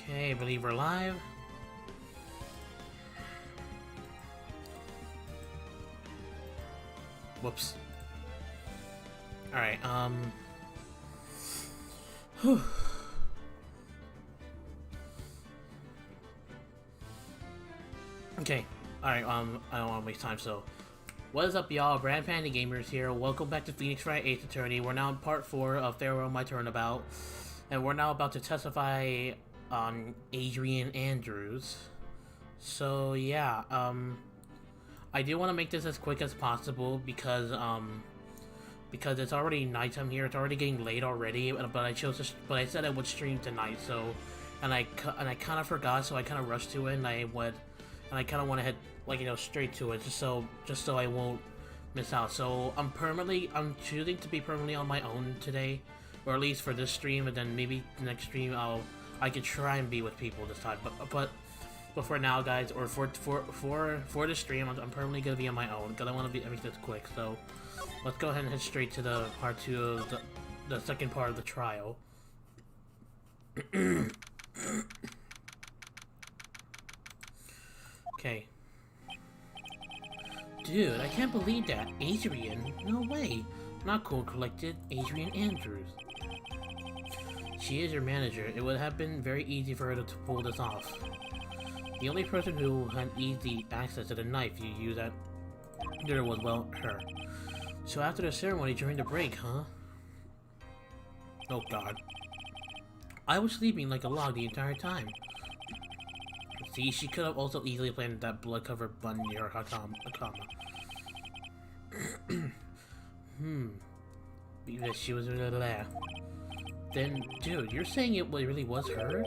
Okay, I believe we're live. Whoops. Alright, whew. Okay, alright, I don't want to waste time, so... What is up, y'all? Brand Panda Gamers here. Welcome back to Phoenix Wright 8th Attorney. We're now in part 4 of Farewell My Turnabout. And we're now about to testify on Adrian Andrews. So, yeah, I do want to make this as quick as possible because it's already nighttime here. It's already getting late already, but I said I would stream tonight, so, and I kind of forgot, so I kind of rushed to it, and I kind of want to head, like, you know, straight to it, just so I won't miss out. So I'm choosing to be permanently on my own today, or at least for this stream, and then maybe the next stream I could try and be with people this time. But for now, guys, or for the stream, I'm permanently gonna be on my own because I want to make this quick. So let's go ahead and head straight to the part 2 of the second part of the trial. Okay. Dude, I can't believe that. Adrian? No way. Not cool collected. Adrian Andrews. She is your manager. It would have been very easy for her to pull this off. The only person who had easy access to the knife you used at dinner was, well, her. So after the ceremony during the break, huh? Oh god. I was sleeping like a log the entire time. See, she could have also easily planted that blood-covered bun near her Hakama. Because she was there. Then, dude, you're saying it really was her?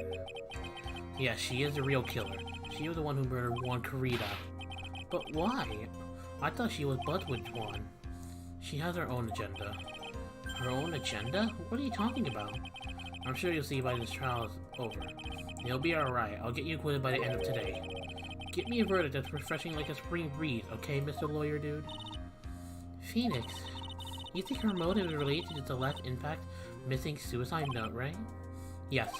Yeah, she is the real killer. She was the one who murdered Juan Carita. But why? I thought she was buds with Juan. She has her own agenda. Her own agenda? What are you talking about? I'm sure you'll see by this trial is over. You'll be alright. I'll get you acquitted by the end of today. Get me a verdict that's refreshing like a spring breeze, okay, Mr. Lawyer Dude? Phoenix, you think her motive is related to the last impact missing suicide note, right? Yes.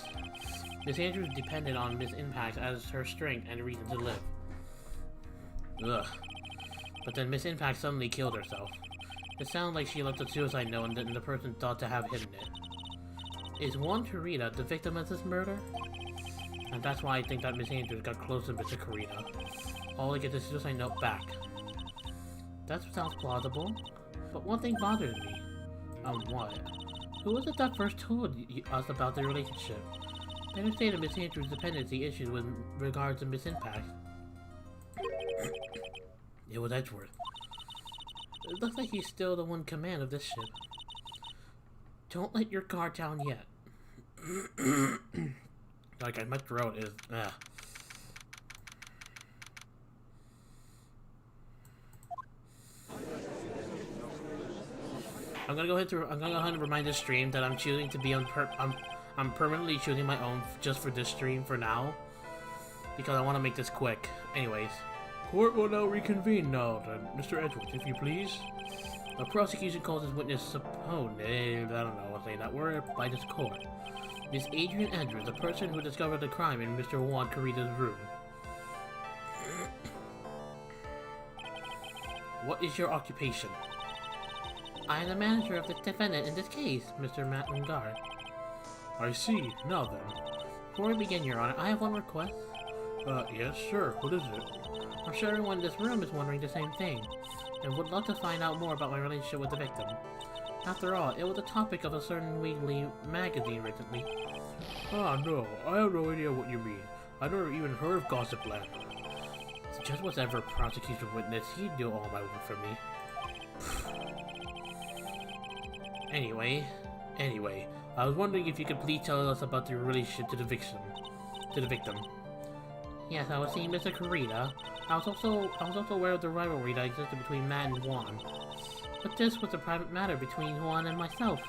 Miss Andrews depended on Miss Impact as her strength and reason to live. Ugh. But then Miss Impact suddenly killed herself. It sounded like she left a suicide note and the person thought to have hidden it. Is Juan Carita the victim of this murder? And that's why I think that Miss Andrews got close to Mr. Carita. All to get the suicide note back. That sounds plausible. But one thing bothers me. What? Who was it that first told us about the relationship? Better say that Miss Andrews' dependency issues with regards to Miss Impact. It was Edgeworth. It looks like he's still the one in command of this ship. Don't let your guard down yet. Like, my throat is... I'm gonna go ahead and remind this stream that I'm choosing to be on I'm permanently choosing my own just for this stream for now. Because I want to make this quick. Anyways. Court will now reconvene now then. Mr. Edgeworth, if you please. The prosecution calls this witness supposed, I don't know, I'll say that word, by this court. Miss Adrian Andrews, the person who discovered the crime in Mr. Juan Carita's room. What is your occupation? I am the manager of the defendant in this case, Mr. Matt Lungard. I see. Now then. Before we begin, Your Honor, I have one request. Yes, sure. What is it? I'm sure everyone in this room is wondering the same thing, and would love to find out more about my relationship with the victim. After all, it was the topic of a certain weekly magazine recently. Ah, no. I have no idea what you mean. I've never even heard of Gossip Land. Just whatever prosecution witness, he'd do all my work for me. Anyway, I was wondering if you could please tell us about your relationship to the victim. Yes, I was seeing Mr. Carita. I was also aware of the rivalry that existed between Matt and Juan. But this was a private matter between Juan and myself.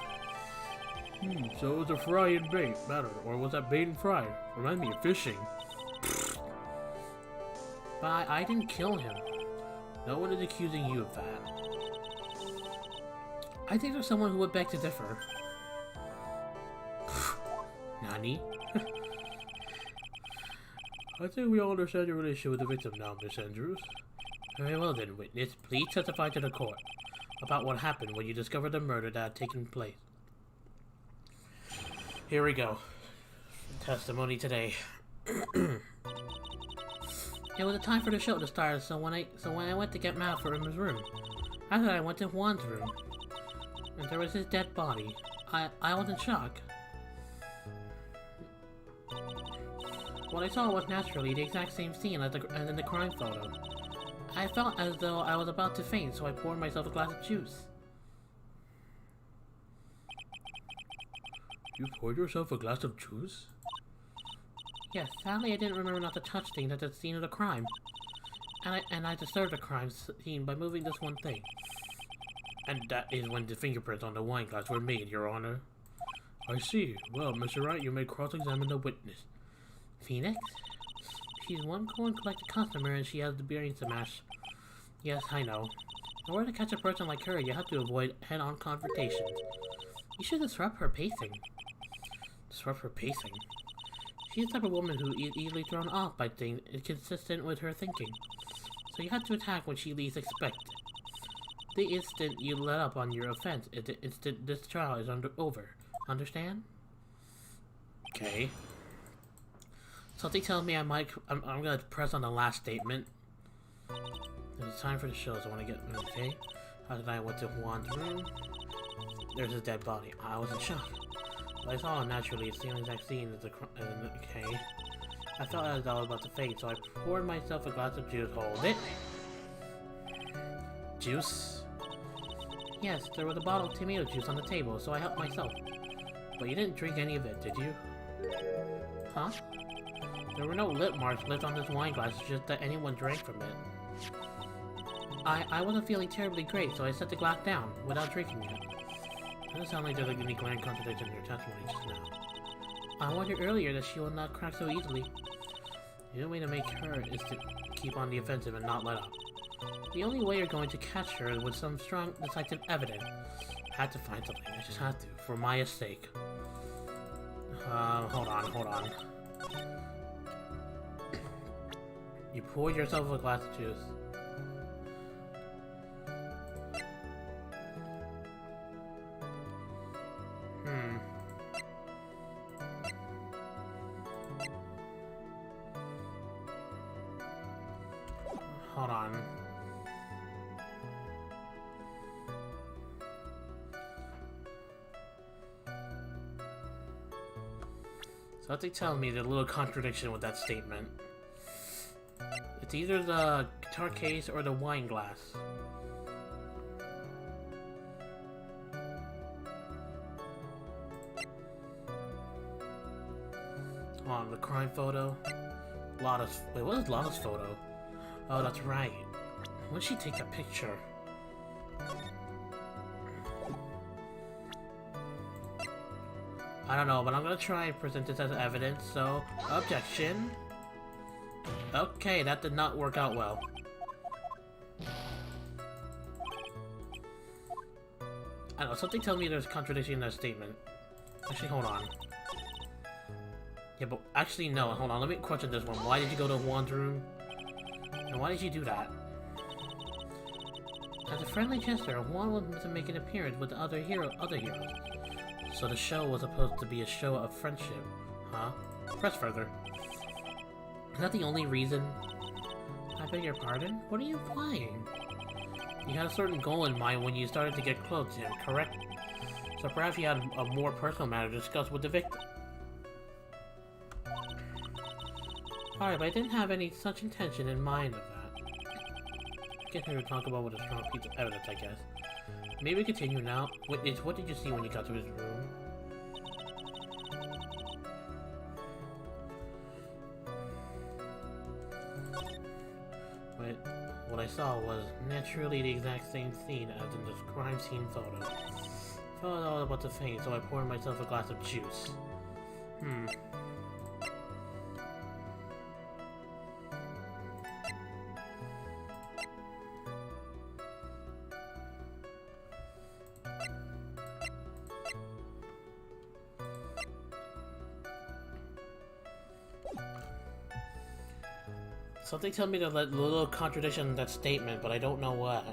So it was a fry and bait matter, or was that bait and fry? Remind me of fishing. But I didn't kill him. No one is accusing you of that. I think there's someone who would beg to differ. Nani? I think we all understand your relationship with the victim now, Miss Andrews. Very well then, witness. Please testify to the court about what happened when you discovered the murder that had taken place. Here we go. Testimony today. It was a time for the show to start, so when I went to get Mal from his room, after I went to Juan's room, and there was his dead body. I was in shock. What I saw was naturally the exact same scene as in the crime photo. I felt as though I was about to faint, so I poured myself a glass of juice. You poured yourself a glass of juice? Yes, sadly I didn't remember not to touch things at the scene of the crime. And I disturbed the crime scene by moving this one thing. And that is when the fingerprints on the wine glass were made, Your Honor. I see. Well, Mr. Wright, you may cross-examine the witness. Phoenix? She's one coin collected customer and she has the brain smash. Yes, I know. In order to catch a person like her, you have to avoid head-on confrontations. You should disrupt her pacing. Disrupt her pacing? She's the type of woman who is easily thrown off by things inconsistent with her thinking. So you have to attack when she least expects it. The instant you let up on your offense is the instant this trial is over. Understand? Okay. Something tells me I'm gonna press on the last statement. It's time for the show, so I want to get... Okay. After that, I went to Juan's room. There's his dead body. I was in shock. But I saw him naturally. It's the exact scene as the... Okay. I felt as though I was about to faint, so I poured myself a glass of juice. Hold it. Juice? Yes, there was a bottle of tomato juice on the table, so I helped myself. But you didn't drink any of it, did you? Huh? There were no lip marks left on this wine glass, just that anyone drank from it. I wasn't feeling terribly great, so I set the glass down, without drinking it. It doesn't sound like there's any grand contradiction in your testimony just now. I warned her earlier that she will not crack so easily. The only way to make her is to keep on the offensive and not let up. The only way you're going to catch her is with some strong, decisive evidence. I had to find something, I just had to, for Maya's sake. Hold on. You poured yourself a glass of juice. Hold on. Something tells me there's a little contradiction with that statement. It's either the guitar case or the wine glass. Oh, the crime photo. Lotta's. Wait, what is Lotta's photo? Oh, that's right. When did she take that picture? I don't know, but I'm gonna try and present this as evidence, so... Objection! Okay, that did not work out well. I don't know, something tells me there's a contradiction in that statement. Actually, hold on. Yeah, but actually, no, hold on, let me question this one. Why did you go to Juan's room? And why did you do that? As a friendly gesture, Juan wanted to make an appearance with the other heroes. So the show was supposed to be a show of friendship. Huh? Press further. Is that the only reason? I beg your pardon? What are you implying? You had a certain goal in mind when you started to get close to him, correct? So perhaps you had a more personal matter to discuss with the victim. Alright, but I didn't have any such intention in mind of that. I guess we would talk about with a strong piece of evidence, I guess. Maybe continue now. What did you see when you got to his room? Wait, what I saw was naturally the exact same scene as in this crime scene photo. I felt I was about to faint, so I poured myself a glass of juice. Something tells me to let a little contradiction in that statement, but I don't know what.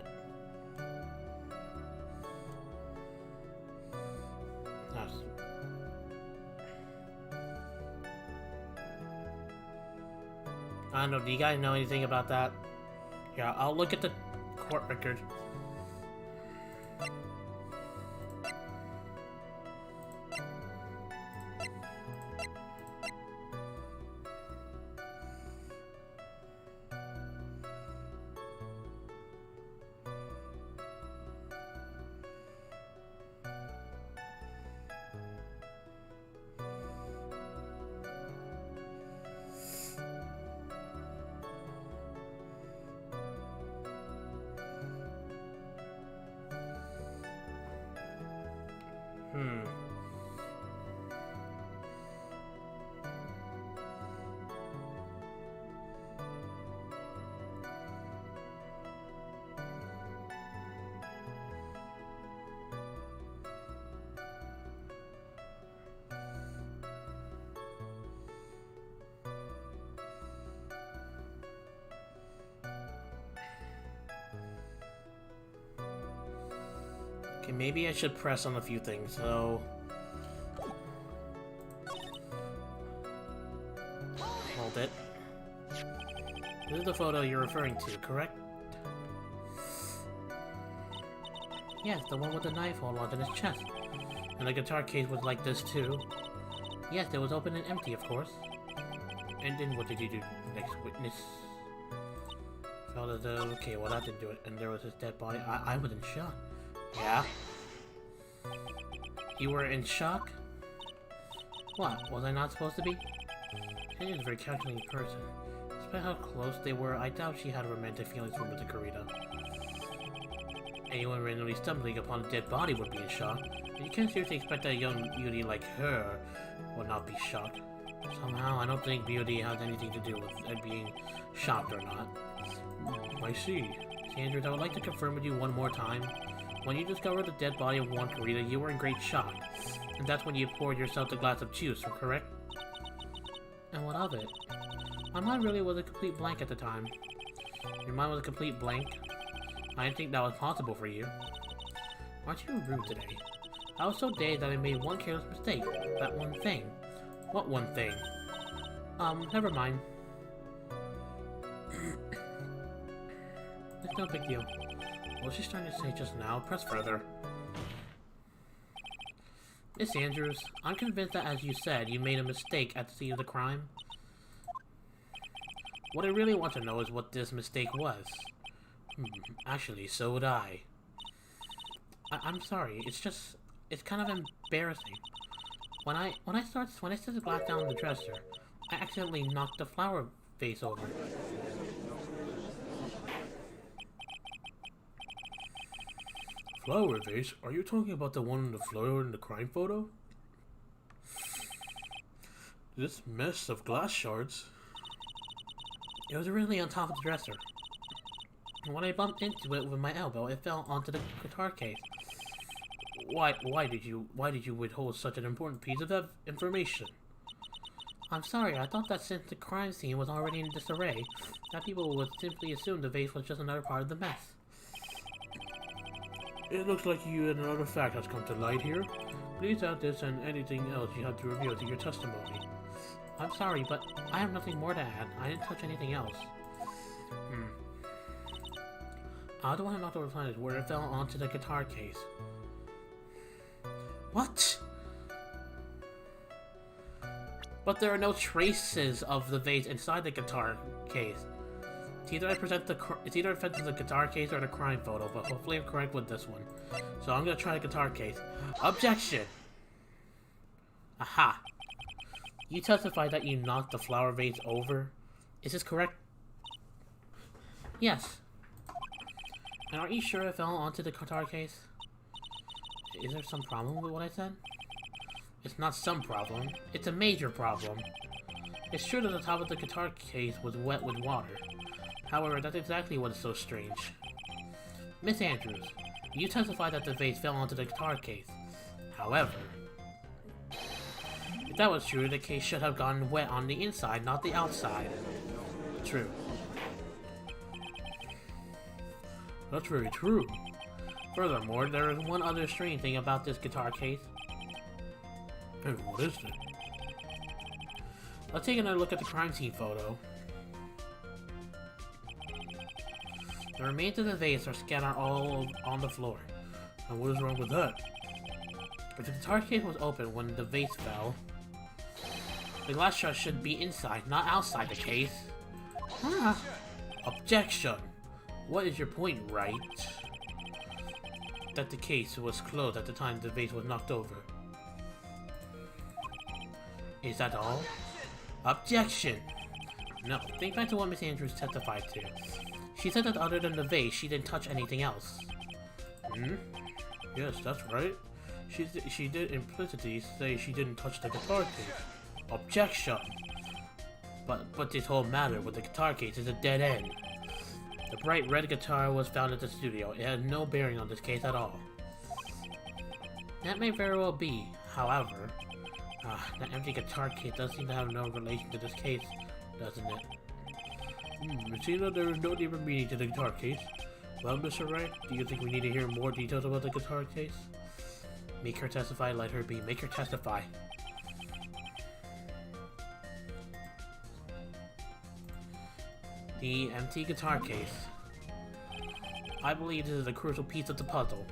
I don't know, do you guys know anything about that? Yeah, I'll look at the court record. Okay, maybe I should press on a few things, so... Hold it. This is the photo you're referring to, correct? Yes, the one with the knife hole onto his chest. And the guitar case was like this too. Yes, it was open and empty, of course. And then what did you do, next witness? Felt as okay, well that didn't do it. And there was his dead body. I was in shock. Yeah? You were in shock? What, was I not supposed to be? She is a very calculating person. Despite how close they were, I doubt she had romantic feelings for Mr. Kurita. Anyone randomly stumbling upon a dead body would be in shock, but you can't seriously expect that a young beauty like her would not be shocked. Somehow, I don't think beauty has anything to do with it being shocked or not. I see. Sanders, I would like to confirm with you one more time. When you discovered the dead body of one Kurita, you were in great shock. And that's when you poured yourself a glass of juice, correct? And what of it? My mind really was a complete blank at the time. Your mind was a complete blank? I didn't think that was possible for you. Aren't you rude today? I was so dazed that I made one careless mistake. That one thing. What one thing? Never mind. It's no big deal. What was she trying to say just now? Press further. Miss Andrews, I'm convinced that, as you said, you made a mistake at the scene of the crime. What I really want to know is what this mistake was. Actually, so would I. I'm sorry, it's kind of embarrassing. When I set the glass down on the dresser, I accidentally knocked the flower vase over. Flower vase? Are you talking about the one on the floor in the crime photo? This mess of glass shards. It was originally on top of the dresser. And when I bumped into it with my elbow, it fell onto the guitar case. Why did you withhold such an important piece of information? I'm sorry, I thought that since the crime scene was already in disarray, that people would simply assume the vase was just another part of the mess. It looks like another fact has come to light here. Please add this and anything else you have to reveal to your testimony. I'm sorry, but I have nothing more to add. I didn't touch anything else. The one I knocked over planet where it fell onto the guitar case. What? But there are no traces of the vase inside the guitar case. It's either offensive to the guitar case or the crime photo, but hopefully I'm correct with this one. So I'm gonna try the guitar case. Objection! Aha! You testified that you knocked the flower vase over. Is this correct? Yes. And are you sure it fell onto the guitar case? Is there some problem with what I said? It's not some problem. It's a major problem. It's true that the top of the guitar case was wet with water. However, that's exactly what is so strange. Miss Andrews, you testified that the vase fell onto the guitar case. However, if that was true, the case should have gotten wet on the inside, not the outside. True. that's very true. Furthermore, there is one other strange thing about this guitar case. And what is it? Let's take another look at the crime scene photo. The remains of the vase are scattered all on the floor. And what is wrong with that? If the guitar case was open when the vase fell, the glass shard should be inside, not outside the case. Ah. Objection! What is your point, Wright? That the case was closed at the time the vase was knocked over. Is that all? Objection! No, think back to what Miss Andrews testified to. She said that other than the vase, she didn't touch anything else. Hmm? Yes, that's right. She did implicitly say she didn't touch the guitar case. Objection! But this whole matter with the guitar case is a dead end. The bright red guitar was found at the studio. It had no bearing on this case at all. That may very well be. However, that empty guitar case does seem to have no relation to this case, doesn't it? It seems that there is no deeper meaning to the guitar case. Well, Mr. Wright, do you think we need to hear more details about the guitar case? Make her testify, let her be. Make her testify. The empty guitar case. I believe this is a crucial piece of the puzzle.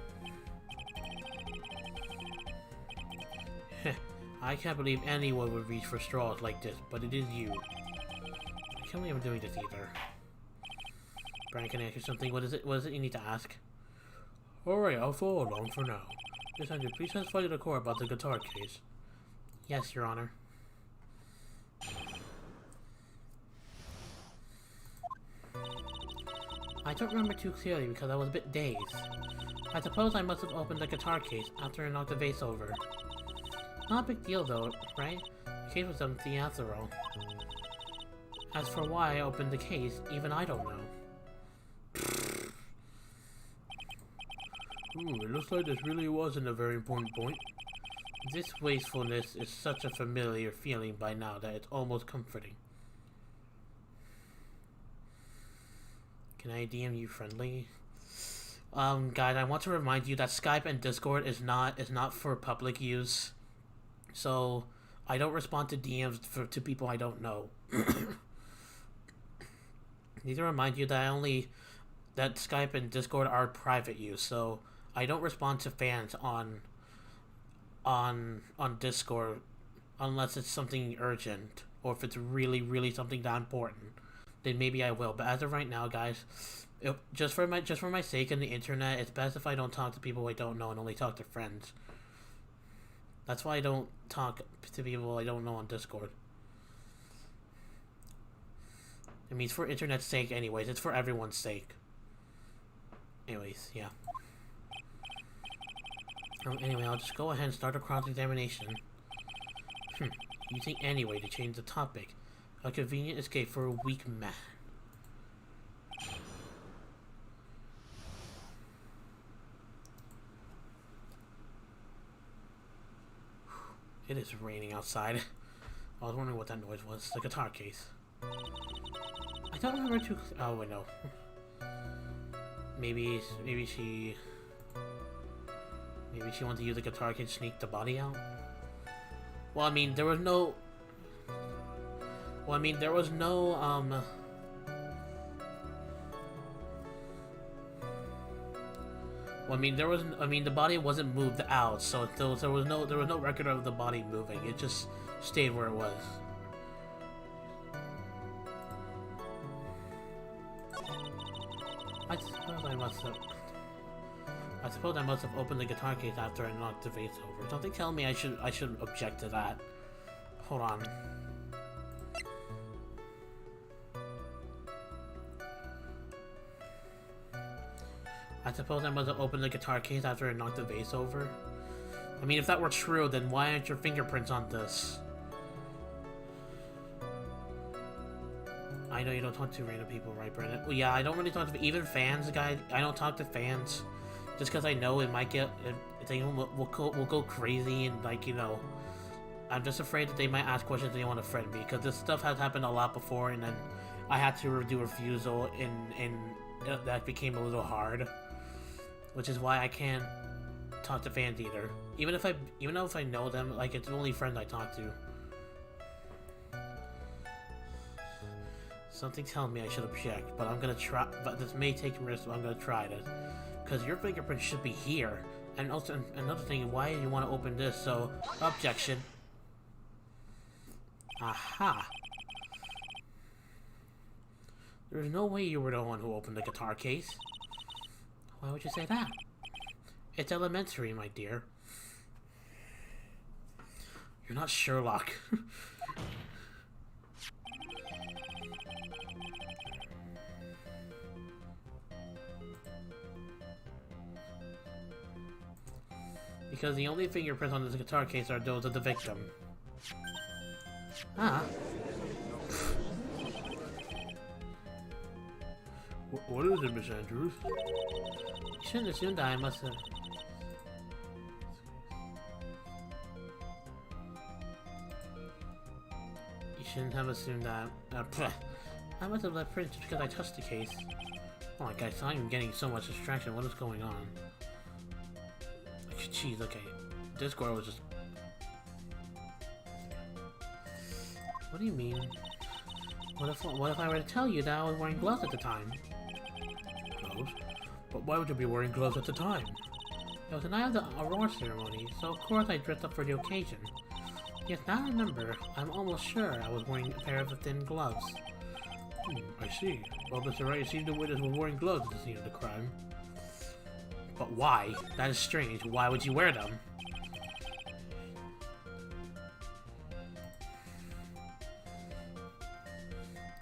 I can't believe anyone would reach for straws like this, but it is you. I can't believe I'm doing this either. Brian, can I ask you something? What is it you need to ask? Alright, I'll follow along for now. Miss Andrews, please testify to the court about the guitar case. Yes, Your Honor. I don't remember too clearly because I was a bit dazed. I suppose I must have opened the guitar case after I knocked the vase over. Not a big deal though, right? The case was empty after all. As for why I opened the case, even I don't know. It looks like this really wasn't a very important point. This wastefulness is such a familiar feeling by now that it's almost comforting. Can I DM you friendly? Guys, I want to remind you that Skype and Discord is not for public use. So, I don't respond to DMs to people I don't know. Need to remind you that that Skype and Discord are private use, so I don't respond to fans on Discord unless it's something urgent or if it's really something that important. Then maybe I will. But as of right now, guys, just for my sake in the internet, it's best if I don't talk to people I don't know and only talk to friends. That's why I don't talk to people I don't know on Discord. I mean, it's for internet's sake anyways. It's for everyone's sake. Anyways, yeah. Anyway, I'll just go ahead and start a cross-examination. Using any way to change the topic. A convenient escape for a weak man. It is raining outside. I was wondering what that noise was. The guitar case. I don't remember too. Oh wait, no. Maybe she wanted to use the guitar case to sneak the body out. Well, I mean, there was no. Well, I mean, there was no, Well, I mean, the body wasn't moved out, so there was no record of the body moving. It just stayed where it was. I suppose I must have opened the guitar case after I knocked the vase over. Something telling me I should object to that. Hold on. I suppose I must have opened the guitar case after I knocked the vase over. I mean, if that were true, then why aren't your fingerprints on this? I know you don't talk to random people, right, Brennan? Well, yeah, I don't really talk to even fans, guys. I don't talk to fans just because I know it might get they will go crazy and like, you know, I'm just afraid that they might ask questions they want to friend me because this stuff has happened a lot before, and then I had to do a refusal that became a little hard, which is why I can't talk to fans either. Even though if I know them, like, it's the only friend I talk to. Something tells me I should object, but I'm gonna try. But this may take risk, but I'm gonna try this. Because your fingerprint should be here. And also, another thing, why do you want to open this? So, objection. Aha. There's no way you were the one who opened the guitar case. Why would you say that? It's elementary, my dear. You're not Sherlock. Because the only fingerprints on this guitar case are those of the victim. Ah. What is it, Miss Andrews? You shouldn't assume that I must have... You shouldn't have assumed that... I must have left prints just because I touched the case. Oh my god, I'm getting so much distraction. What is going on? Jeez, okay. Discord was just... What do you mean? What if I were to tell you that I was wearing gloves at the time? Gloves? But why would you be wearing gloves at the time? It was the night of the Aurora ceremony, so of course I dressed up for the occasion. Yes, now I remember. I'm almost sure I was wearing a pair of thin gloves. I see. Well, Mr. Wright, it seems the witness was wearing gloves at the scene of the crime. But why? That is strange. Why would you wear them?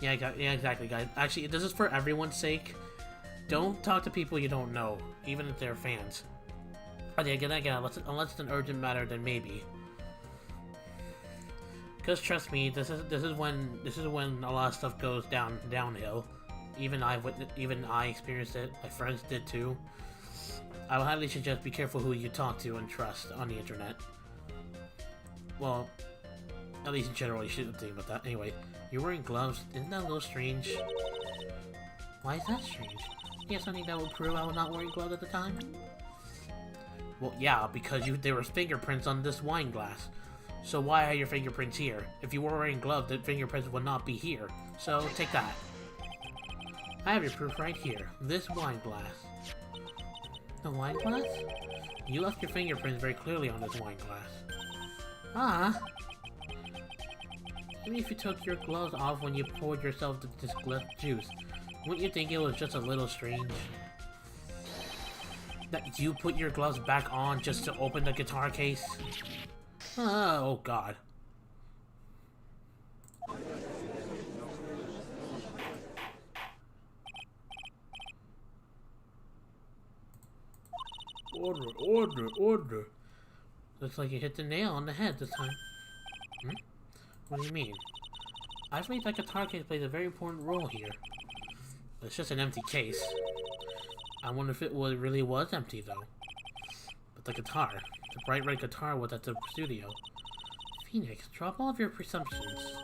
Yeah, exactly, guys. Actually, this is for everyone's sake. Don't talk to people you don't know, even if they're fans. Again, unless it's an urgent matter, then maybe. Because trust me, this is when a lot of stuff goes downhill. Even I experienced it. My friends did too. I would highly suggest be careful who you talk to and trust on the internet. Well, at least in general, you shouldn't think about that. Anyway, you're wearing gloves. Isn't that a little strange? Why is that strange? You have something that would prove I was not wearing gloves at the time? Well, yeah, because there were fingerprints on this wine glass. So why are your fingerprints here? If you were wearing gloves, the fingerprints would not be here. So take that. I have your proof right here. This wine glass. The wine glass? You left your fingerprints very clearly on this wine glass. Ah. Even if you took your gloves off when you poured yourself this juice, wouldn't you think it was just a little strange? That you put your gloves back on just to open the guitar case? Oh god. Order. Looks like you hit the nail on the head this time. What do you mean? I believe that guitar case plays a very important role here. It's just an empty case. I wonder if it really was empty though. But the guitar, the bright red guitar was at the studio. Phoenix, drop all of your presumptions.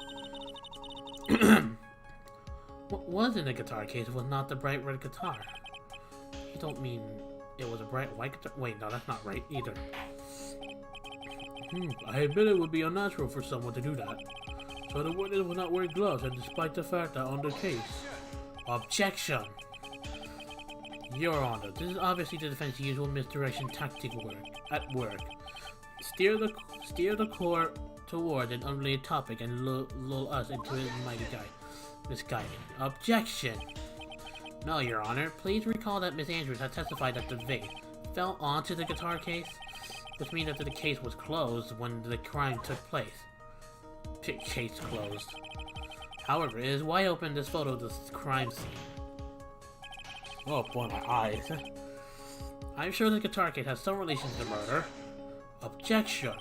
What was in the guitar case was not the bright red guitar. You don't mean it was a bright white guitar? Wait, no, that's not right either. I admit it would be unnatural for someone to do that. So the witness was not wearing gloves, and despite the fact that on the case... Objection! Your Honor, this is obviously the defense's usual misdirection tactic at work. Steer the court toward an unrelated topic and lull us into a misguided. Objection! No, Your Honor. Please recall that Miss Andrews had testified that the vase fell onto the guitar case, which means that the case was closed when the crime took place. Case closed. However, it is wide open this photo of the crime scene. Oh boy, my eyes. I'm sure the guitar case has some relation to the murder. Objection.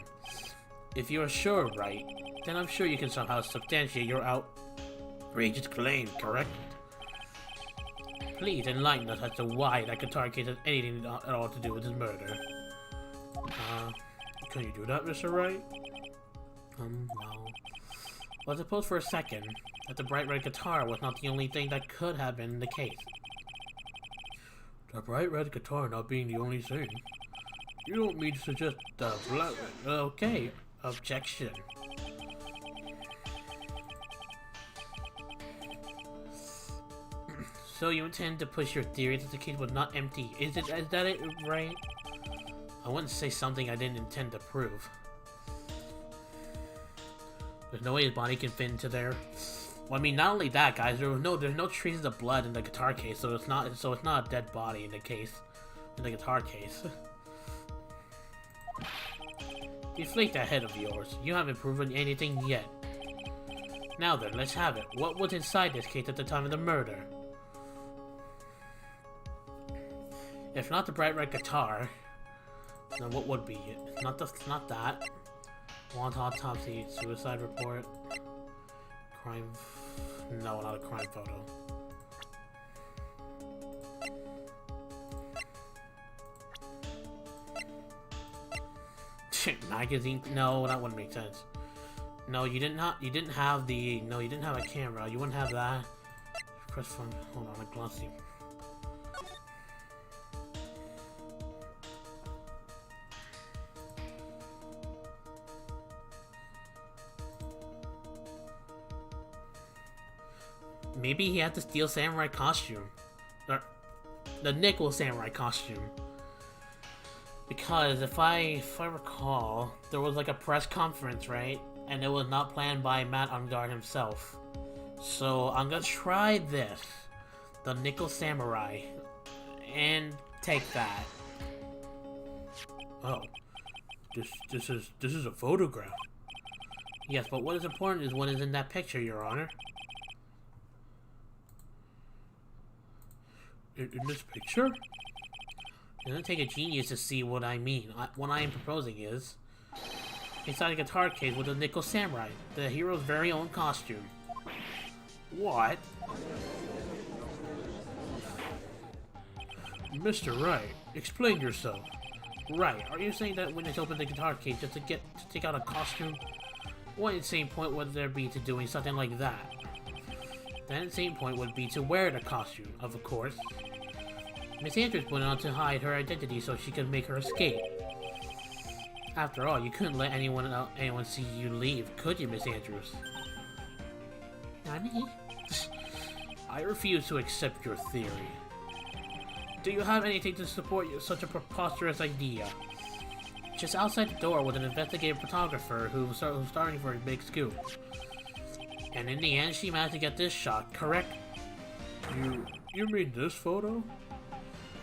If you are sure, Wright, then I'm sure you can somehow substantiate your outrageous claim, correct? Please enlighten us as to why that guitar case has anything at all to do with this murder. Can you do that, Mr. Wright? Well... Well, suppose for a second that the bright red guitar was not the only thing that could have been in the case. The bright red guitar not being the only thing. You don't mean to suggest the black... Okay, objection. So you intend to push your theory that the case was not empty. Is that it, right? I wouldn't say something I didn't intend to prove. There's no way his body can fit into there. Well, I mean, not only that, guys. There's no traces of blood in the guitar case, so it's not a dead body in the case, in the guitar case. Deflate that head of yours. You haven't proven anything yet. Now then, let's have it. What was inside this case at the time of the murder? If not the bright red guitar, then what would be it? Not that. Want autopsy, suicide report, crime. No, not a crime photo. Magazine? No, that wouldn't make sense. No, you didn't have a camera. You wouldn't have that. Press phone. Hold on, a glossy. Maybe he had the steel samurai costume. Or the nickel samurai costume. Because if I recall, there was like a press conference, right? And it was not planned by Matt Ungard himself. So I'm gonna try this. The nickel samurai. And take that. Oh. This is a photograph. Yes, but what is important is what is in that picture, Your Honor. In this picture? It doesn't take a genius to see what I mean. What I am proposing is, inside a guitar case with a nickel samurai, the hero's very own costume. What? Mr. Wright, explain yourself. Right, are you saying that when they open the guitar case just to take out a costume? What insane point would there be to doing something like that? That insane point would be to wear the costume, of course. Miss Andrews went on to hide her identity so she could make her escape. After all, you couldn't let anyone see you leave, could you, Miss Andrews? Nani? I refuse to accept your theory. Do you have anything to support such a preposterous idea? Just outside the door was an investigative photographer who was starting for a big scoop. And in the end, she managed to get this shot, correct? You mean this photo?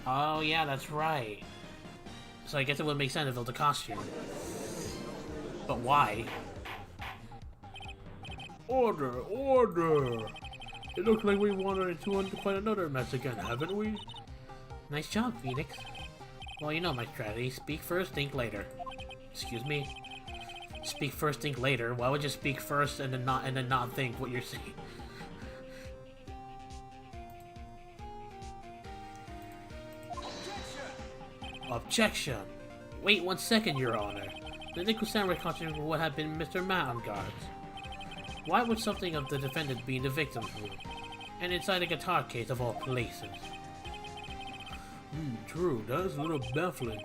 Oh yeah, that's right. So I guess it would make sense if it was a costume. But why? Order! Order! It looks like we wandered into quite another mess again, haven't we? Nice job, Phoenix. Well, you know my strategy. Speak first, think later. Excuse me? Speak first, think later? Why would you speak first and then not think what you're saying? Objection! Wait 1 second, Your Honor. The nickel samurai costume would have been Mr. Mattangard's. Why would something of the defendant be in the victim's room? And inside a guitar case of all places? True, that is a little baffling.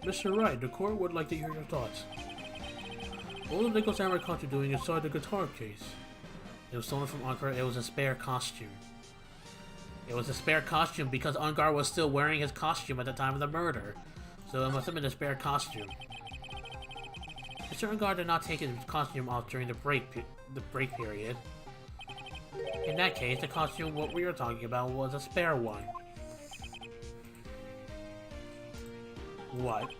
Mr. Wright, the court would like to hear your thoughts. What was the nickel samurai costume doing inside the guitar case? It was stolen from Ungar. It was a spare costume. It was a spare costume because Ungar was still wearing his costume at the time of the murder. So it must have been a spare costume. Mr. Ungar did not take his costume off during the break period. In that case, the costume what we were talking about was a spare one. What?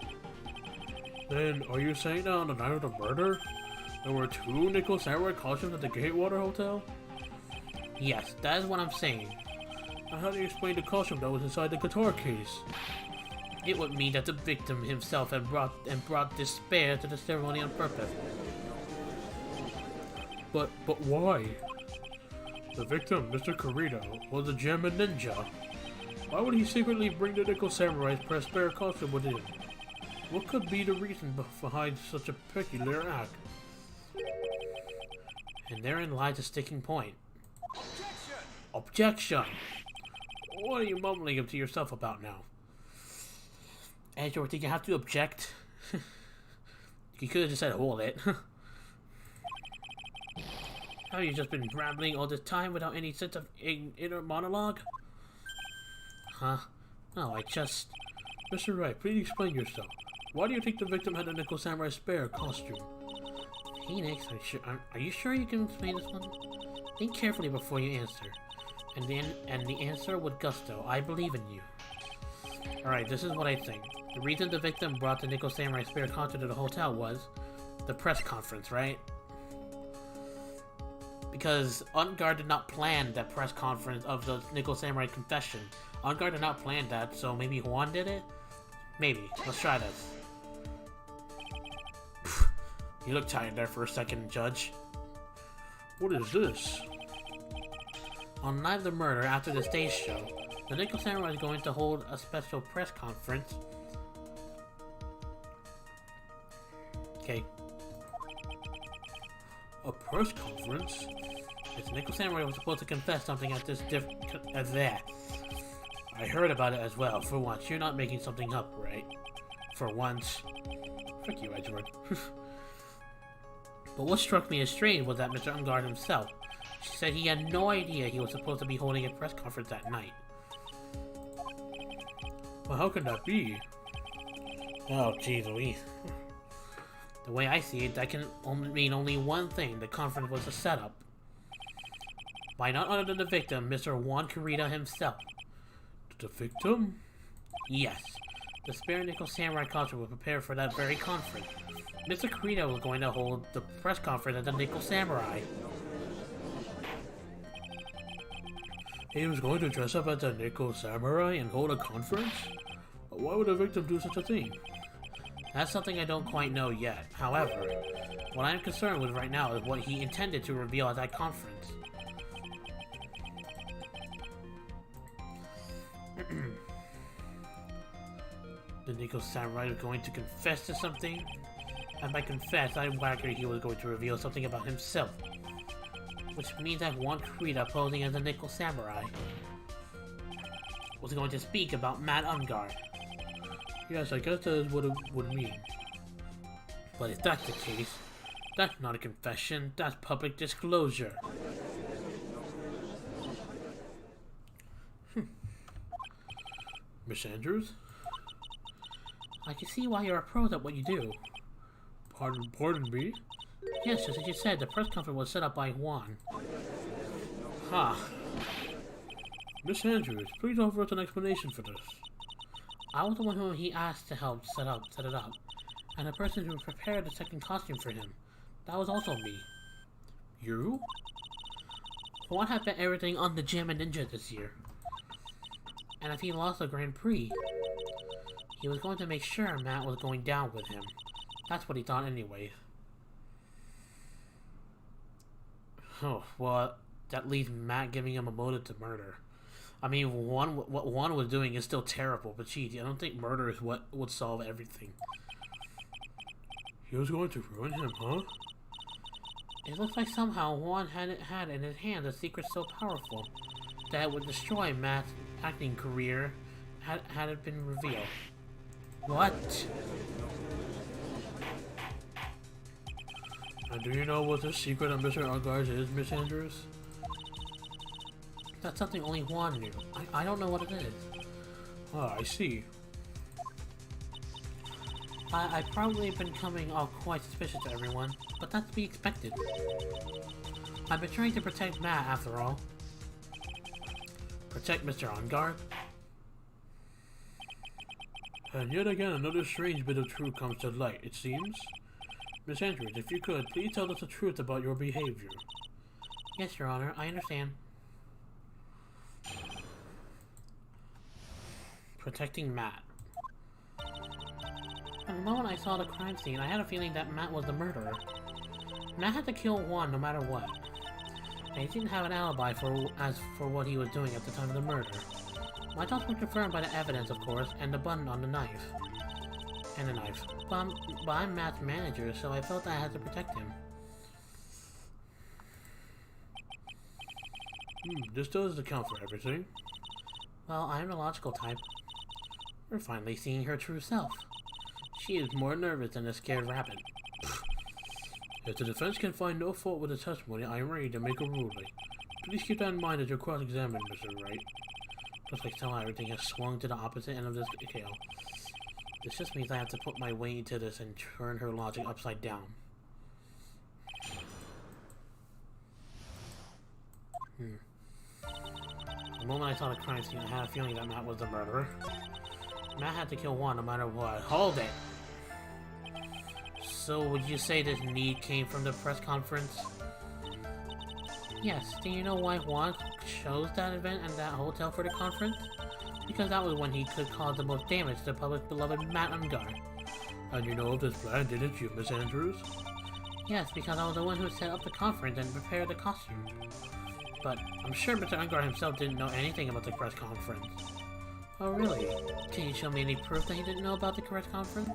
Then, are you saying that on the night of the murder, there were 2 nickel samurai costumes at the Gatewater Hotel? Yes, that is what I'm saying. And how do you explain the costume that was inside the guitar case? It would mean that the victim himself had brought despair to the ceremony on purpose. But why? The victim, Mr. Kirito, was a German ninja. Why would he secretly bring the nickel samurai's spare costume with him? What could be the reason behind such a peculiar act? And therein lies the sticking point. Objection! What are you mumbling to yourself about now? Edgeworth, did you have to object? You could have just said hold it. Have you just been rambling all this time without any sense of inner monologue? Huh? No, I just... Mr. Wright, please explain yourself. Why do you think the victim had a Nickel Samurai Spare costume? Phoenix, are you sure you can explain this one? Think carefully before you answer. And the answer with gusto. I believe in you. Alright, this is what I think. The reason the victim brought the Nickel Samurai Spare costume to the hotel was the press conference, right? Because Unguard did not plan that press conference of the Nickel Samurai confession. Unguard did not plan that, so maybe Juan did it? Maybe. Let's try this. You look tired there for a second, Judge. What is this? On the night of the murder, after the stage show, the Nickel Samurai is going to hold a special press conference. Okay. A press conference? This Nickel Samurai was supposed to confess something at this there. I heard about it as well. For once, you're not making something up, right? For once. Frick you, Edgeworth. But what struck me as strange was that Mr. Unguard himself. She said he had no idea he was supposed to be holding a press conference that night. Well, how can that be? Oh, jeez Louise. The way I see it, that can only mean only one thing. The conference was a setup. By none other than the victim, Mr. Juan Kurita himself. The victim? Yes. The spare Nickel Samurai costume was prepared for that very conference. Mr. Kurita was going to hold the press conference at the Nickel Samurai. He was going to dress up as a Nickel Samurai and hold a conference? But why would a victim do such a thing? That's something I don't quite know yet. However, what I'm concerned with right now is what he intended to reveal at that conference. The Nickel Samurai is going to confess to something? And by confess, I figured he was going to reveal something about himself. Which means that Juan Kurita, posing as a Nickel Samurai, was going to speak about Matt Unguard. Yes, I guess that is what it would mean. But if that's the case, that's not a confession, that's public disclosure. Miss Andrews? I can see why you're a pro at what you do. Pardon me? Yes, just as you said, the press conference was set up by Juan. Ha! Miss Andrews, please offer us an explanation for this. I was the one whom he asked to help set it up. And the person who prepared the second costume for him. That was also me. You? Juan had bet everything on the Gym and Ninja this year. And if he lost the Grand Prix, he was going to make sure Matt was going down with him. That's what he thought anyways. Oh, well, that leaves Matt giving him a motive to murder. I mean, what Juan was doing is still terrible, but geez, I don't think murder is what would solve everything. He was going to ruin him, huh? It looks like somehow Juan had in his hand a secret so powerful that it would destroy Matt's acting career had it been revealed. What? And do you know what the secret of Mr. Unguard's is, Miss Andrews? That's something only Juan knew. I don't know what it is. Ah, I see. I've probably been coming off quite suspicious to everyone, but that's to be expected. I've been trying to protect Matt, after all. Protect Mr. Unguard? And yet again, another strange bit of truth comes to light, it seems. Miss Andrews, if you could, please tell us the truth about your behavior. Yes, Your Honor, I understand. Protecting Matt. From the moment I saw the crime scene, I had a feeling that Matt was the murderer. Matt had to kill Juan no matter what. And he didn't have an alibi for what he was doing at the time of the murder. My thoughts were confirmed by the evidence, of course, and the button on the knife. And the knife. But I'm Matt's manager, so I felt I had to protect him. This does account for everything. Well, I'm the logical type. We're finally seeing her true self. She is more nervous than a scared rabbit. If the defense can find no fault with the testimony, I am ready to make a ruling. Please keep that in mind as you're cross-examined, Mr. Wright. Looks like somehow everything has swung to the opposite end of this scale. This just means I have to put my weight into this and turn her logic upside down. The moment I saw the crime scene, I had a feeling that Matt was the murderer. Matt had to kill one no matter what. Hold it! So would you say this need came from the press conference? Yes, do you know why Juan chose that event and that hotel for the conference? Because that was when he could cause the most damage to the public beloved Matt Ungar. And you know of this plan, didn't you, Miss Andrews? Yes, because I was the one who set up the conference and prepared the costume. But I'm sure Mr. Ungar himself didn't know anything about the press conference. Oh really? Can you show me any proof that he didn't know about the press conference?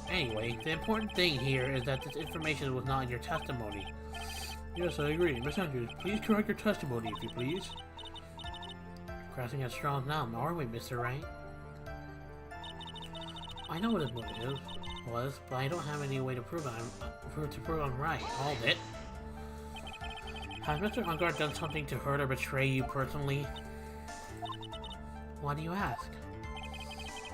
Anyway, the important thing here is that this information was not in your testimony. Yes, I agree. Miss Andrews, please correct your testimony, if you please. Crossing a strong now, are we, Mr. Wright? I know what his motive was, but I don't have any way to prove I'm right. Hold it. Has Mr. Ungar done something to hurt or betray you personally? Why do you ask?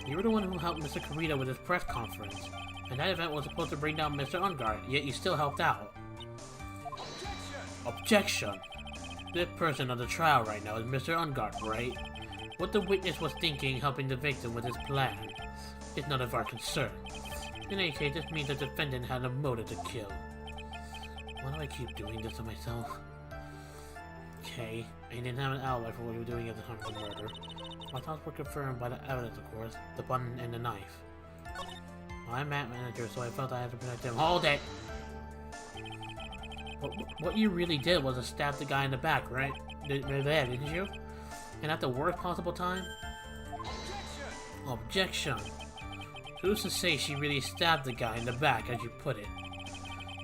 You were the one who helped Mr. Karita with his press conference, and that event was supposed to bring down Mr. Ungar, yet you still helped out. Objection! This person on the trial right now is Mr. Ungar, right? What the witness was thinking helping the victim with his plan is none of our concern. In any case, this means the defendant had a motive to kill. Why do I keep doing this to myself? Okay, I didn't have an alibi for what you were doing at the time of the murder. My thoughts were confirmed by the evidence, of course, the button and the knife. I'm Matt Manager, so I felt I had to protect him. Hold it! What you really did was to stab the guy in the back, right? Didn't you? And at the worst possible time? Objection! Who's to say she really stabbed the guy in the back, as you put it?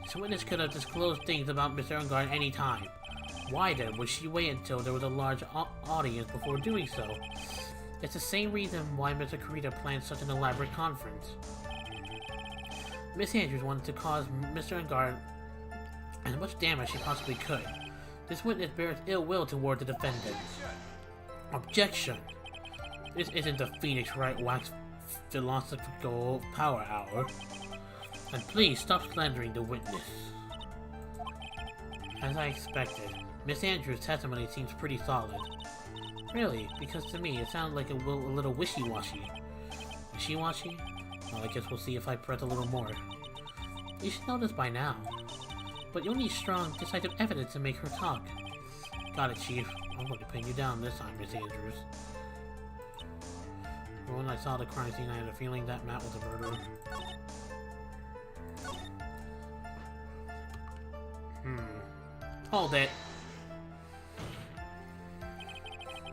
This witness could have disclosed things about Mr. Ungar at any time. Why then would she wait until there was a large audience before doing so? It's the same reason why Mr. Karita planned such an elaborate conference. Miss Andrews wanted to cause Mr. Ungar as much damage she possibly could. This witness bears ill will toward the defendant. Objection! This isn't the Phoenix Wright Wax philosophical power hour. And please stop slandering the witness. As I expected, Miss Andrews' testimony seems pretty solid. Really, because to me it sounded like a little wishy-washy. Wishy-washy? Well, I guess we'll see if I press a little more. You should know this by now. But you'll need strong, decisive evidence to make her talk. Got it, Chief. I'm going to pin you down this time, Miss Andrews. But when I saw the crime scene, I had a feeling that Matt was a murderer. Hold it.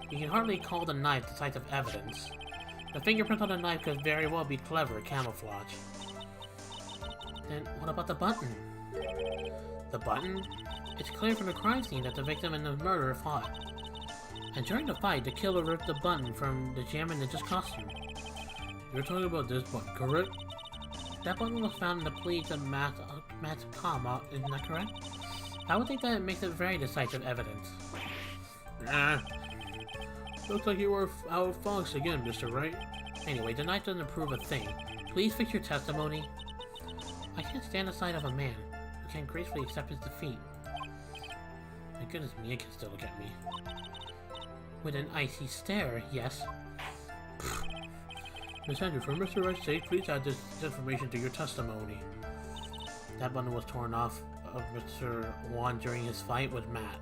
You can hardly call the knife decisive evidence. The fingerprint on the knife could very well be clever camouflage. Then what about the button? The button? It's clear from the crime scene that the victim and the murderer fought. And during the fight, the killer ripped the button from the Jammin' Ninja's costume. You're talking about this button, correct? That button was found in the police of Matt's comma, isn't that correct? I would think that it makes it very decisive evidence. Nah. Looks like you were out of Fox again, Mr. Wright. Anyway, the knife doesn't prove a thing. Please fix your testimony. I can't stand the sight of a man who can't gracefully accept his defeat. My goodness, Mia can still look at me. With an icy stare, yes. Miss Andrew, for Mr. Wright's sake, please add this information to your testimony. That button was torn off of Mr. Juan during his fight with Matt.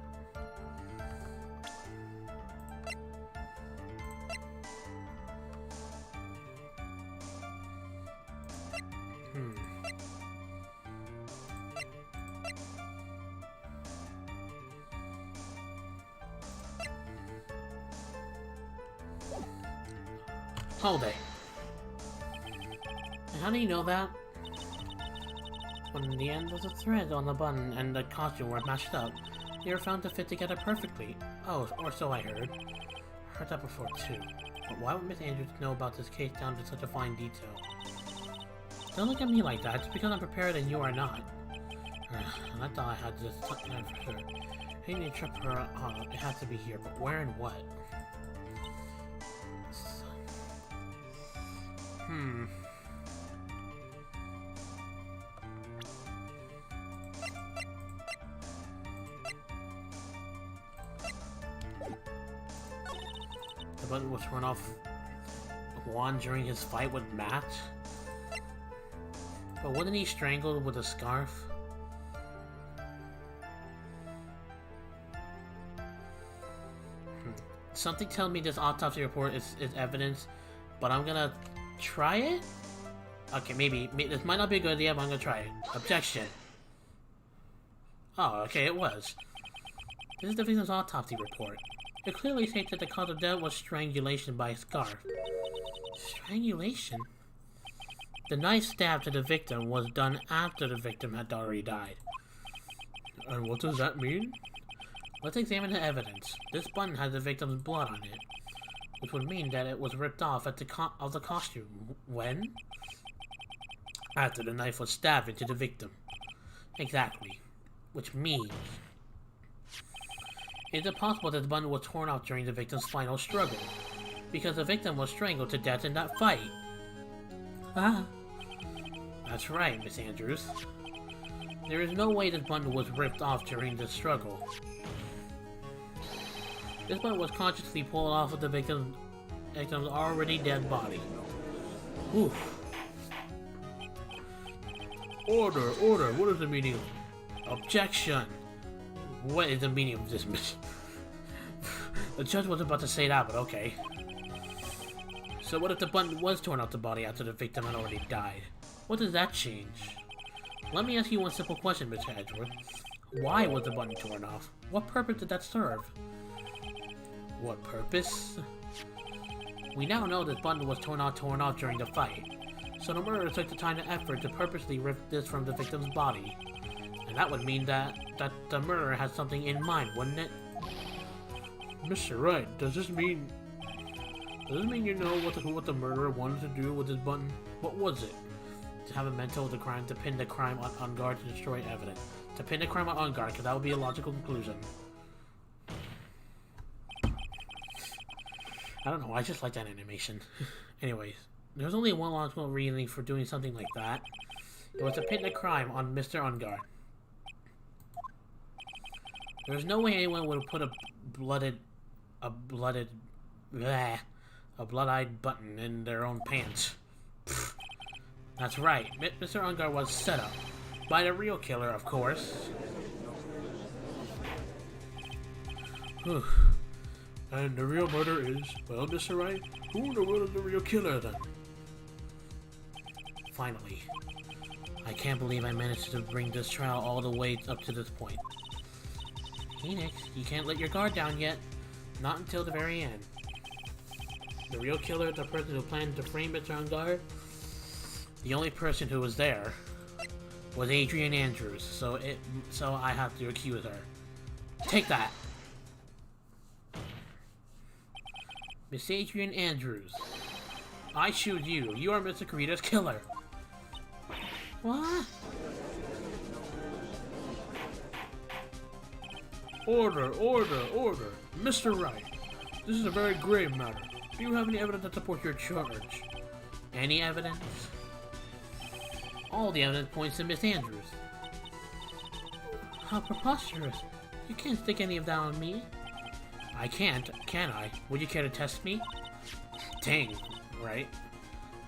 Hold it. And how do you know that? When the end of the thread on the button and the costume were matched up, They were found to fit together perfectly. Oh, or so I heard. Heard that before too. But why would Miss Andrews know about this case down to such a fine detail? Don't look at me like that, just because I'm prepared and you are not. And I thought I had this for sure. Hey, need to trip her. It has to be here, but where and what? The button was torn off Juan during his fight with Matt. But wasn't he strangled with a scarf? Something tells me this autopsy report is evidence, but I'm gonna try it? Okay, maybe this might not be a good idea, but I'm gonna try it. Objection. Oh, okay, it was. This is the victim's autopsy report. It clearly states that the cause of death was strangulation by a scarf. Strangulation? The knife stab to the victim was done after the victim had already died. And what does that mean? Let's examine the evidence. This button has the victim's blood on it, which would mean that it was ripped off at the costume. When? After the knife was stabbed into the victim. Exactly. Which means... Is it possible that the button was torn off during the victim's final struggle? Because the victim was strangled to death in that fight. Ah. That's right, Miss Andrews. There is no way this button was ripped off during the struggle. This button was consciously pulled off of the victim's already dead body. Oof. Order, order, what is the meaning of... Objection! What is the meaning of this mission? The judge was about to say that, but okay. So what if the button was torn off the body after the victim had already died? What does that change? Let me ask you one simple question, Mr. Edgeworth. Why was the button torn off? What purpose did that serve? What purpose? We now know this button was torn off during the fight. So the murderer took the time and effort to purposely rip this from the victim's body. And that would mean that the murderer had something in mind, wouldn't it? Mr. Wright, does this mean you know what the murderer wanted to do with this button? What was it? To have a mental of the crime, to pin the crime on guard, to destroy evidence. To pin the crime on guard, because that would be a logical conclusion. I don't know, I just like that animation. Anyways, there's only one logical reasoning for doing something like that. It was to pin the crime on Mr. Unguard. There's no way anyone would have put a blood-eyed button in their own pants. Pfft. That's right, Mr. Unguard was set up. By the real killer, of course. Whew. And the real murder is, well, Mr. Wright, who in the world is the real killer then? Finally. I can't believe I managed to bring this trial all the way up to this point. Phoenix, you can't let your guard down yet. Not until the very end. The real killer, the person who planned to frame Mr. Unguard, the only person who was there was Adrian Andrews, so I have to accuse her. Take that! Miss Adrian Andrews, I choose you. You are Mr. Corita's killer. What? Order, order, order. Mr. Wright, this is a very grave matter. Do you have any evidence that supports your charge? Any evidence? All the evidence points to Miss Andrews. How preposterous. You can't stick any of that on me. I can't, can I? Would you care to test me? Dang, right?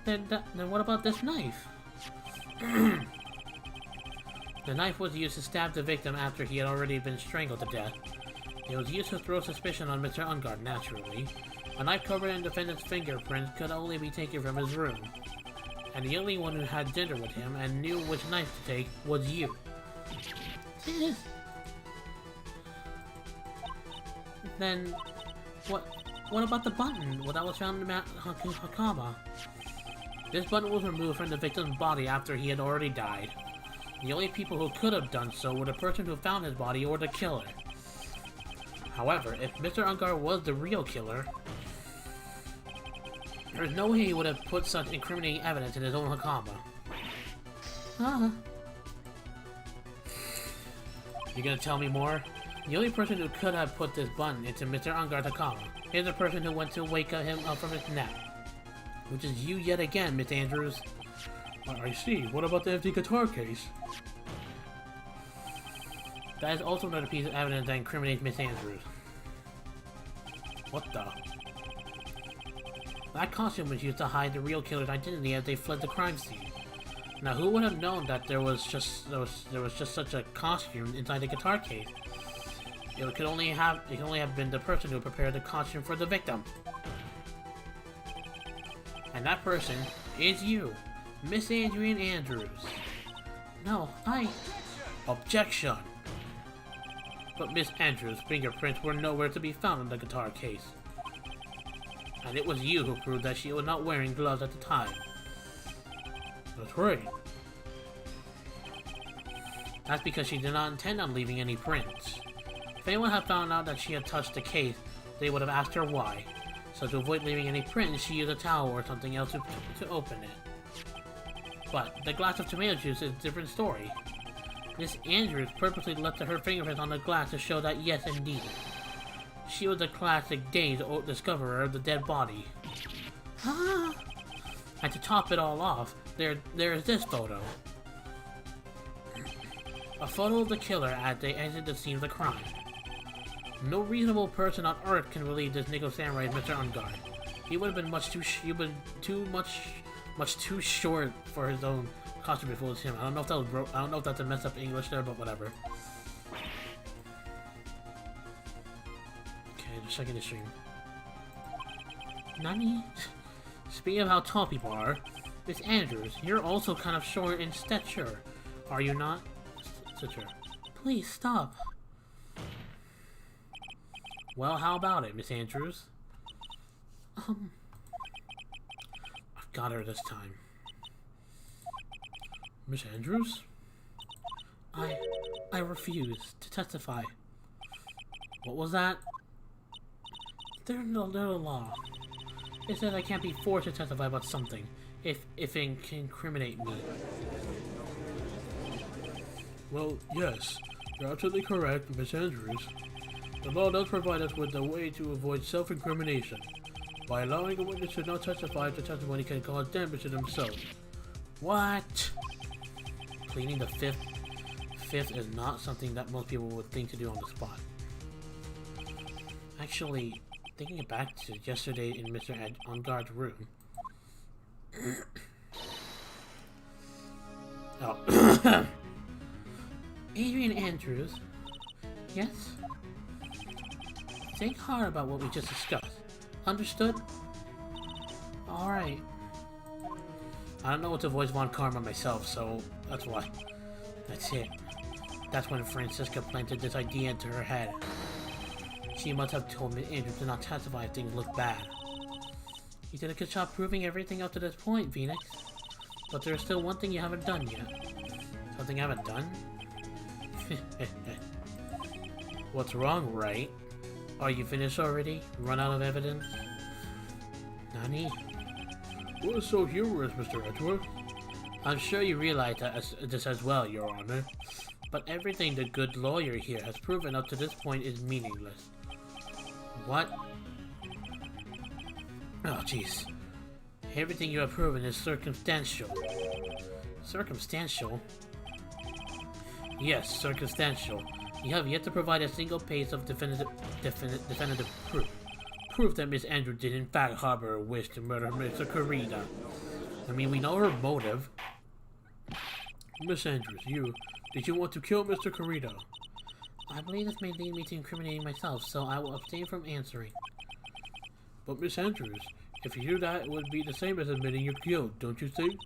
Then what about this knife? The knife was used to stab the victim after he had already been strangled to death. It was used to throw suspicion on Mr. Unguard, naturally. A knife covered in the defendant's fingerprints could only be taken from his room. And the only one who had dinner with him and knew which knife to take was you. Then, what about the button that was found in Hakama? This button was removed from the victim's body after he had already died. The only people who could have done so were the person who found his body or the killer. However, if Mr. Ungar was the real killer, there's no way he would have put such incriminating evidence in his own Hakama. You gonna tell me more? The only person who could have put this button into Mr. Ungar's Hakama is the person who went to wake him up from his nap. Which is you yet again, Miss Andrews. I see. What about the empty guitar case? That is also another piece of evidence that incriminates Miss Andrews. What the? That costume was used to hide the real killer's identity as they fled the crime scene. Now, who would have known that there was just such a costume inside the guitar case? It could only have been the person who prepared the costume for the victim. And that person is you, Miss Adrian Andrews. No, Objection! But Miss Andrews' fingerprints were nowhere to be found in the guitar case. And it was you who proved that she was not wearing gloves at the time. That's right. That's because she did not intend on leaving any prints. If anyone had found out that she had touched the case, they would have asked her why. So to avoid leaving any prints, she used a towel or something else to open it. But the glass of tomato juice is a different story. Miss Andrews purposely left her fingerprints on the glass to show that yes, indeed, she was the classic Days discoverer of the dead body. And to top it all off, there is this photo. A photo of the killer as they exit the scene of the crime. No reasonable person on Earth can believe this Nico Samurai is Mr. Ungar. He would have been much too short for his own costume if it was him. I don't know if that's a mess up English there, but whatever. Okay, just checking the stream. Nani? Speaking of how tall people are, Miss Andrews, you're also kind of short in stature, are you not? Stature. Please stop. Well, how about it, Miss Andrews? I've got her this time. Miss Andrews? I refuse to testify. What was that? There's no law. It says I can't be forced to testify about something if it can incriminate me. Well, yes, you're absolutely correct, Miss Andrews. The law does provide us with a way to avoid self-incrimination. By allowing a witness to not testify if the testimony can cause damage to themselves. What? Pleading the fifth is not something that most people would think to do on the spot. Actually, thinking it back to yesterday in Mr. Ungar's room. Oh. Adrian Andrews? Yes? Think hard about what we just discussed. Understood? Alright. I don't know what to voice Von Karma myself, so that's why. That's it. That's when Francisca planted this idea into her head. She must have told me Andrew to not testify if things look bad. You did a good job proving everything up to this point, Phoenix. But there's still one thing you haven't done yet. Something I haven't done? What's wrong, Wright? Are you finished already? Run out of evidence? Nani? What is so humorous, Mr. Edgeworth? I'm sure you realize this as well, Your Honor. But everything the good lawyer here has proven up to this point is meaningless. What? Oh, jeez. Everything you have proven is circumstantial. Circumstantial? Yes, circumstantial. You have yet to provide a single page of definitive proof. Proof that Miss Andrews did in fact harbor a wish to murder Mr. Kurita. I mean, we know her motive. Miss Andrews, did you want to kill Mr. Kurita? I believe this may lead me to incriminating myself, so I will abstain from answering. But Miss Andrews, if you do that, it would be the same as admitting your guilt, don't you think?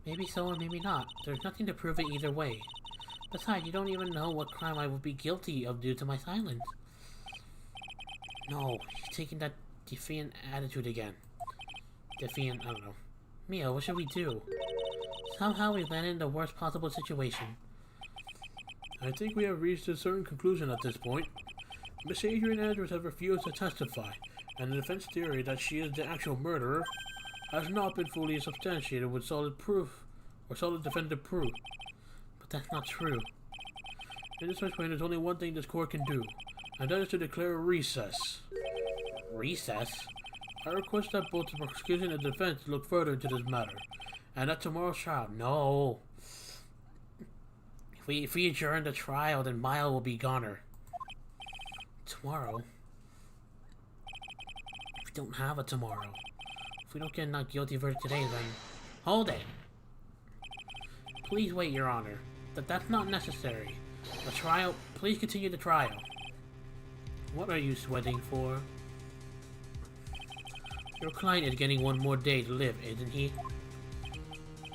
Maybe so or maybe not. There's nothing to prove it either way. Besides, you don't even know what crime I would be guilty of due to my silence. No, he's taking that defiant attitude again. Defiant, I don't know. Mia, what should we do? Somehow we landed in the worst possible situation. I think we have reached a certain conclusion at this point. Miss Adrian Andrews has refused to testify, and the defense theory that she is the actual murderer has not been fully substantiated with solid proof, or solid definitive proof. But that's not true. In this situation, there's only one thing this court can do, and that is to declare a recess. Recess? I request that both the prosecution and the defense look further into this matter, and at tomorrow's trial. No. If we adjourn the trial, then Maya will be goner. Tomorrow? We don't have a tomorrow. If we don't get a not guilty verdict today, then... Hold it! Please wait, Your Honor. That's not necessary. The trial... Please continue the trial. What are you sweating for? Your client is getting one more day to live, isn't he?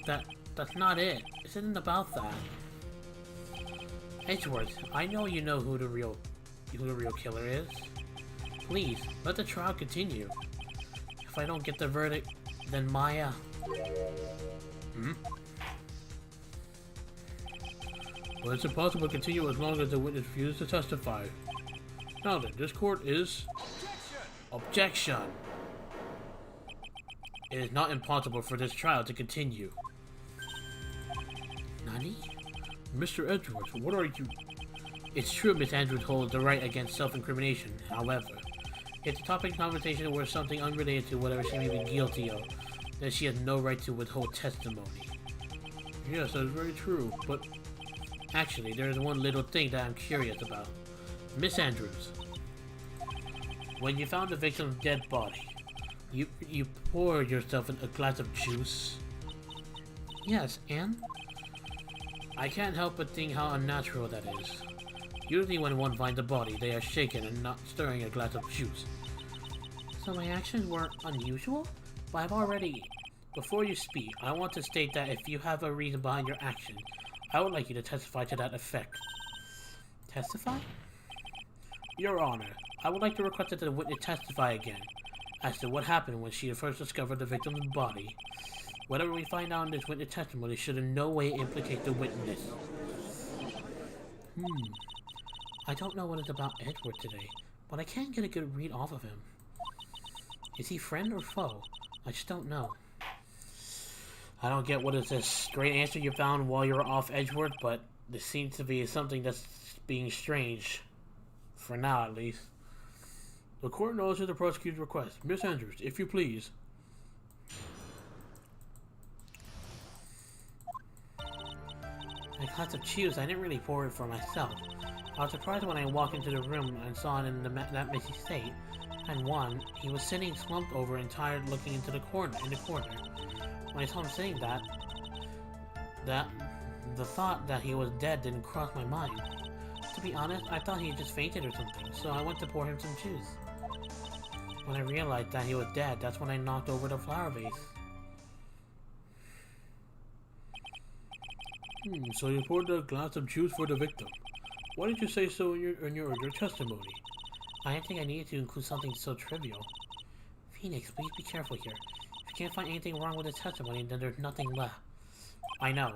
That's not it. This isn't about that. Edgeworth, I know you know who the real killer is. Please, let the trial continue. If I don't get the verdict, then Maya... Well, it's impossible to continue as long as the witness refuses to testify. Now then, this court is... Objection! It is not impossible for this trial to continue. Nani? Mr. Edgeworth, what are you... It's true Miss Andrews holds the right against self-incrimination. However, if the topic of conversation were something unrelated to whatever she may be guilty of, then she has no right to withhold testimony. Yes, that's very true, but... Actually, there is one little thing that I'm curious about. Miss Andrews, when you found the victim's dead body, you poured yourself in a glass of juice? Yes, and? I can't help but think how unnatural that is. Usually when one finds a body, they are shaken and not stirring a glass of juice. So my actions were unusual? But I've already... Before you speak, I want to state that if you have a reason behind your action, I would like you to testify to that effect. Testify? Your Honor, I would like to request that the witness testify again as to what happened when she first discovered the victim's body. Whatever we find out in this witness testimony should in no way implicate the witness. I don't know what it's about Edward today, but I can't get a good read off of him. Is he friend or foe? I just don't know. I don't get what is this great answer you found while you were off Edgeworth, but this seems to be something that's being strange. For now, at least. The court knows the prosecutor's request. Miss Andrews, if you please. A glass of juice, I didn't really pour it for myself. I was surprised when I walked into the room and saw it in that messy state. And one, he was sitting slumped over and tired, looking into the corner. When I saw him saying that, the thought that he was dead didn't cross my mind. To be honest, I thought he had just fainted or something, so I went to pour him some juice. When I realized that he was dead, that's when I knocked over the flower vase. So you poured a glass of juice for the victim. Why did you say so in your testimony? I didn't think I needed to include something so trivial. Phoenix, please be careful here. If you can't find anything wrong with the testimony, then there's nothing left. I know.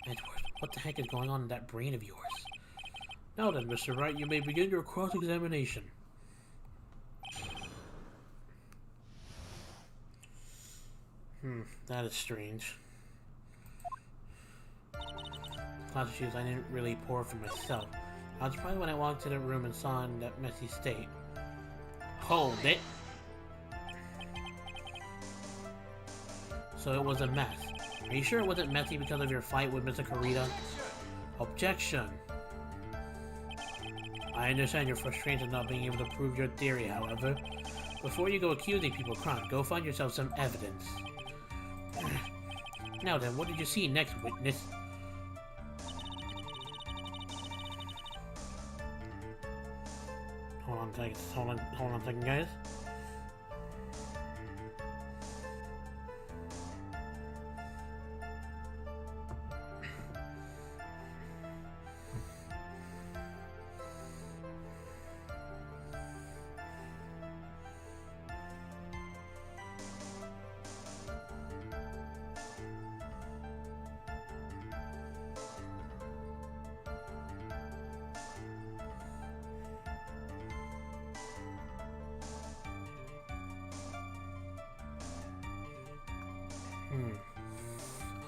Edward, what the heck is going on in that brain of yours? Now then, Mr. Wright, you may begin your cross-examination. That is strange. Glass of juice I didn't really pour for myself. I was surprised when I walked into the room and saw it in that messy state. Hold it! So it was a mess. Are you sure it wasn't messy because of your fight with Mr. Kurita? Objection! I understand your frustration not being able to prove your theory, however. Before you go accusing people of crime, go find yourself some evidence. Now then, what did you see next, witness? Hold on a second, guys.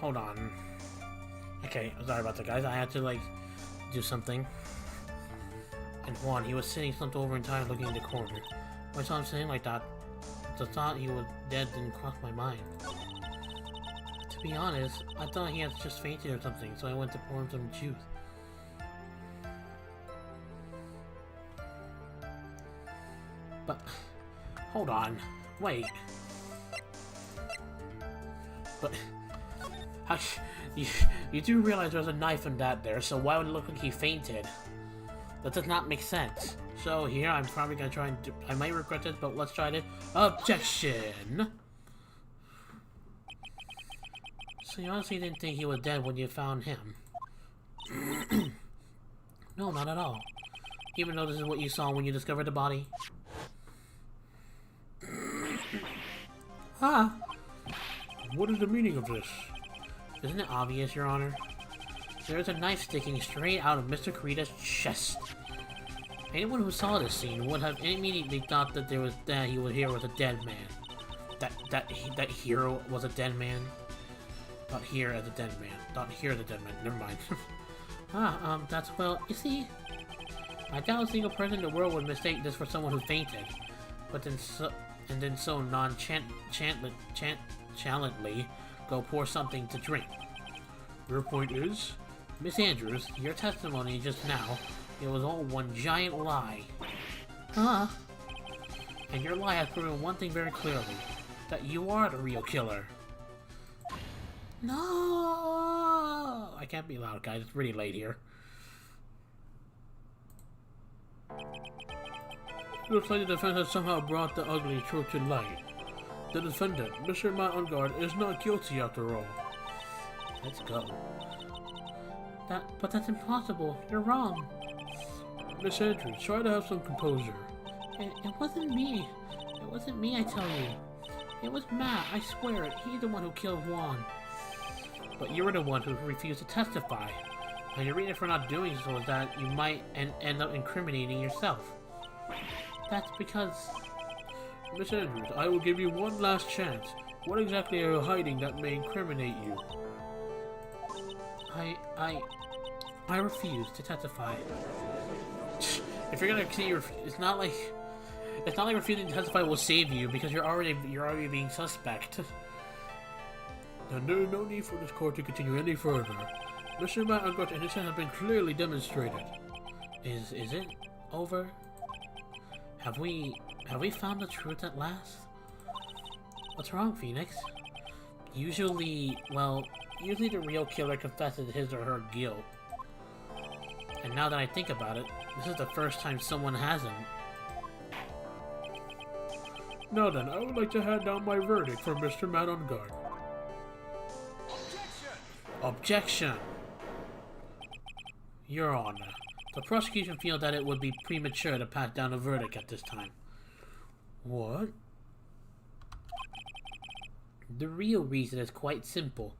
Hold on. Okay, sorry about that, guys. I had to, like, do something. And one, he was sitting slumped over and tired looking in the corner. When I saw him sitting like that, the thought he was dead didn't cross my mind. To be honest, I thought he had just fainted or something, so I went to pour him some juice. But, hold on, wait. But, you do realize there's a knife in that there, so why would it look like he fainted? That does not make sense. So here, I'm probably gonna try and I might regret this, but let's try it. Objection! So you honestly didn't think he was dead when you found him? No, not at all. Even though this is what you saw when you discovered the body. Ah! What is the meaning of this? Isn't it obvious, Your Honor? There is a knife sticking straight out of Mr. Kurita's chest. Anyone who saw this scene would have immediately thought that he was a dead man. That hero was a dead man. Not here as a dead man. Not here as a dead man. Never mind. That's well. You see, I doubt a single person in the world would mistake this for someone who fainted, but then so nonchalantly go pour something to drink. Your point is, Miss Andrews, your testimony just now, it was all one giant lie. And your lie has proven one thing very clearly, that you are the real killer. No! I can't be loud, guys. It's really late here. Looks like the defense has somehow brought the ugly truth to light. The defendant, Mr. Matt Ungard, is not guilty after all. Let's go. But that's impossible. You're wrong. Miss Andrews, try to have some composure. It wasn't me. It wasn't me, I tell you. It was Matt, I swear it. He's the one who killed Juan. But you were the one who refused to testify. And your reason for not doing so is that you might end up incriminating yourself. That's because... Miss Andrews, I will give you one last chance. What exactly are you hiding that may incriminate you? I refuse to testify. If you're gonna see it's not like refusing to testify will save you because you're already being suspect. And there is no need for this court to continue any further. Mr. Matt Ungard's innocence has been clearly demonstrated. Is it over? Have we found the truth at last? What's wrong, Phoenix? Usually the real killer confesses his or her guilt. And now that I think about it, this is the first time someone hasn't. Now then, I would like to hand down my verdict for Mr. Matt Ungard. Objection! Your Honor, the prosecution feels that it would be premature to pass down a verdict at this time. What? The real reason is quite simple.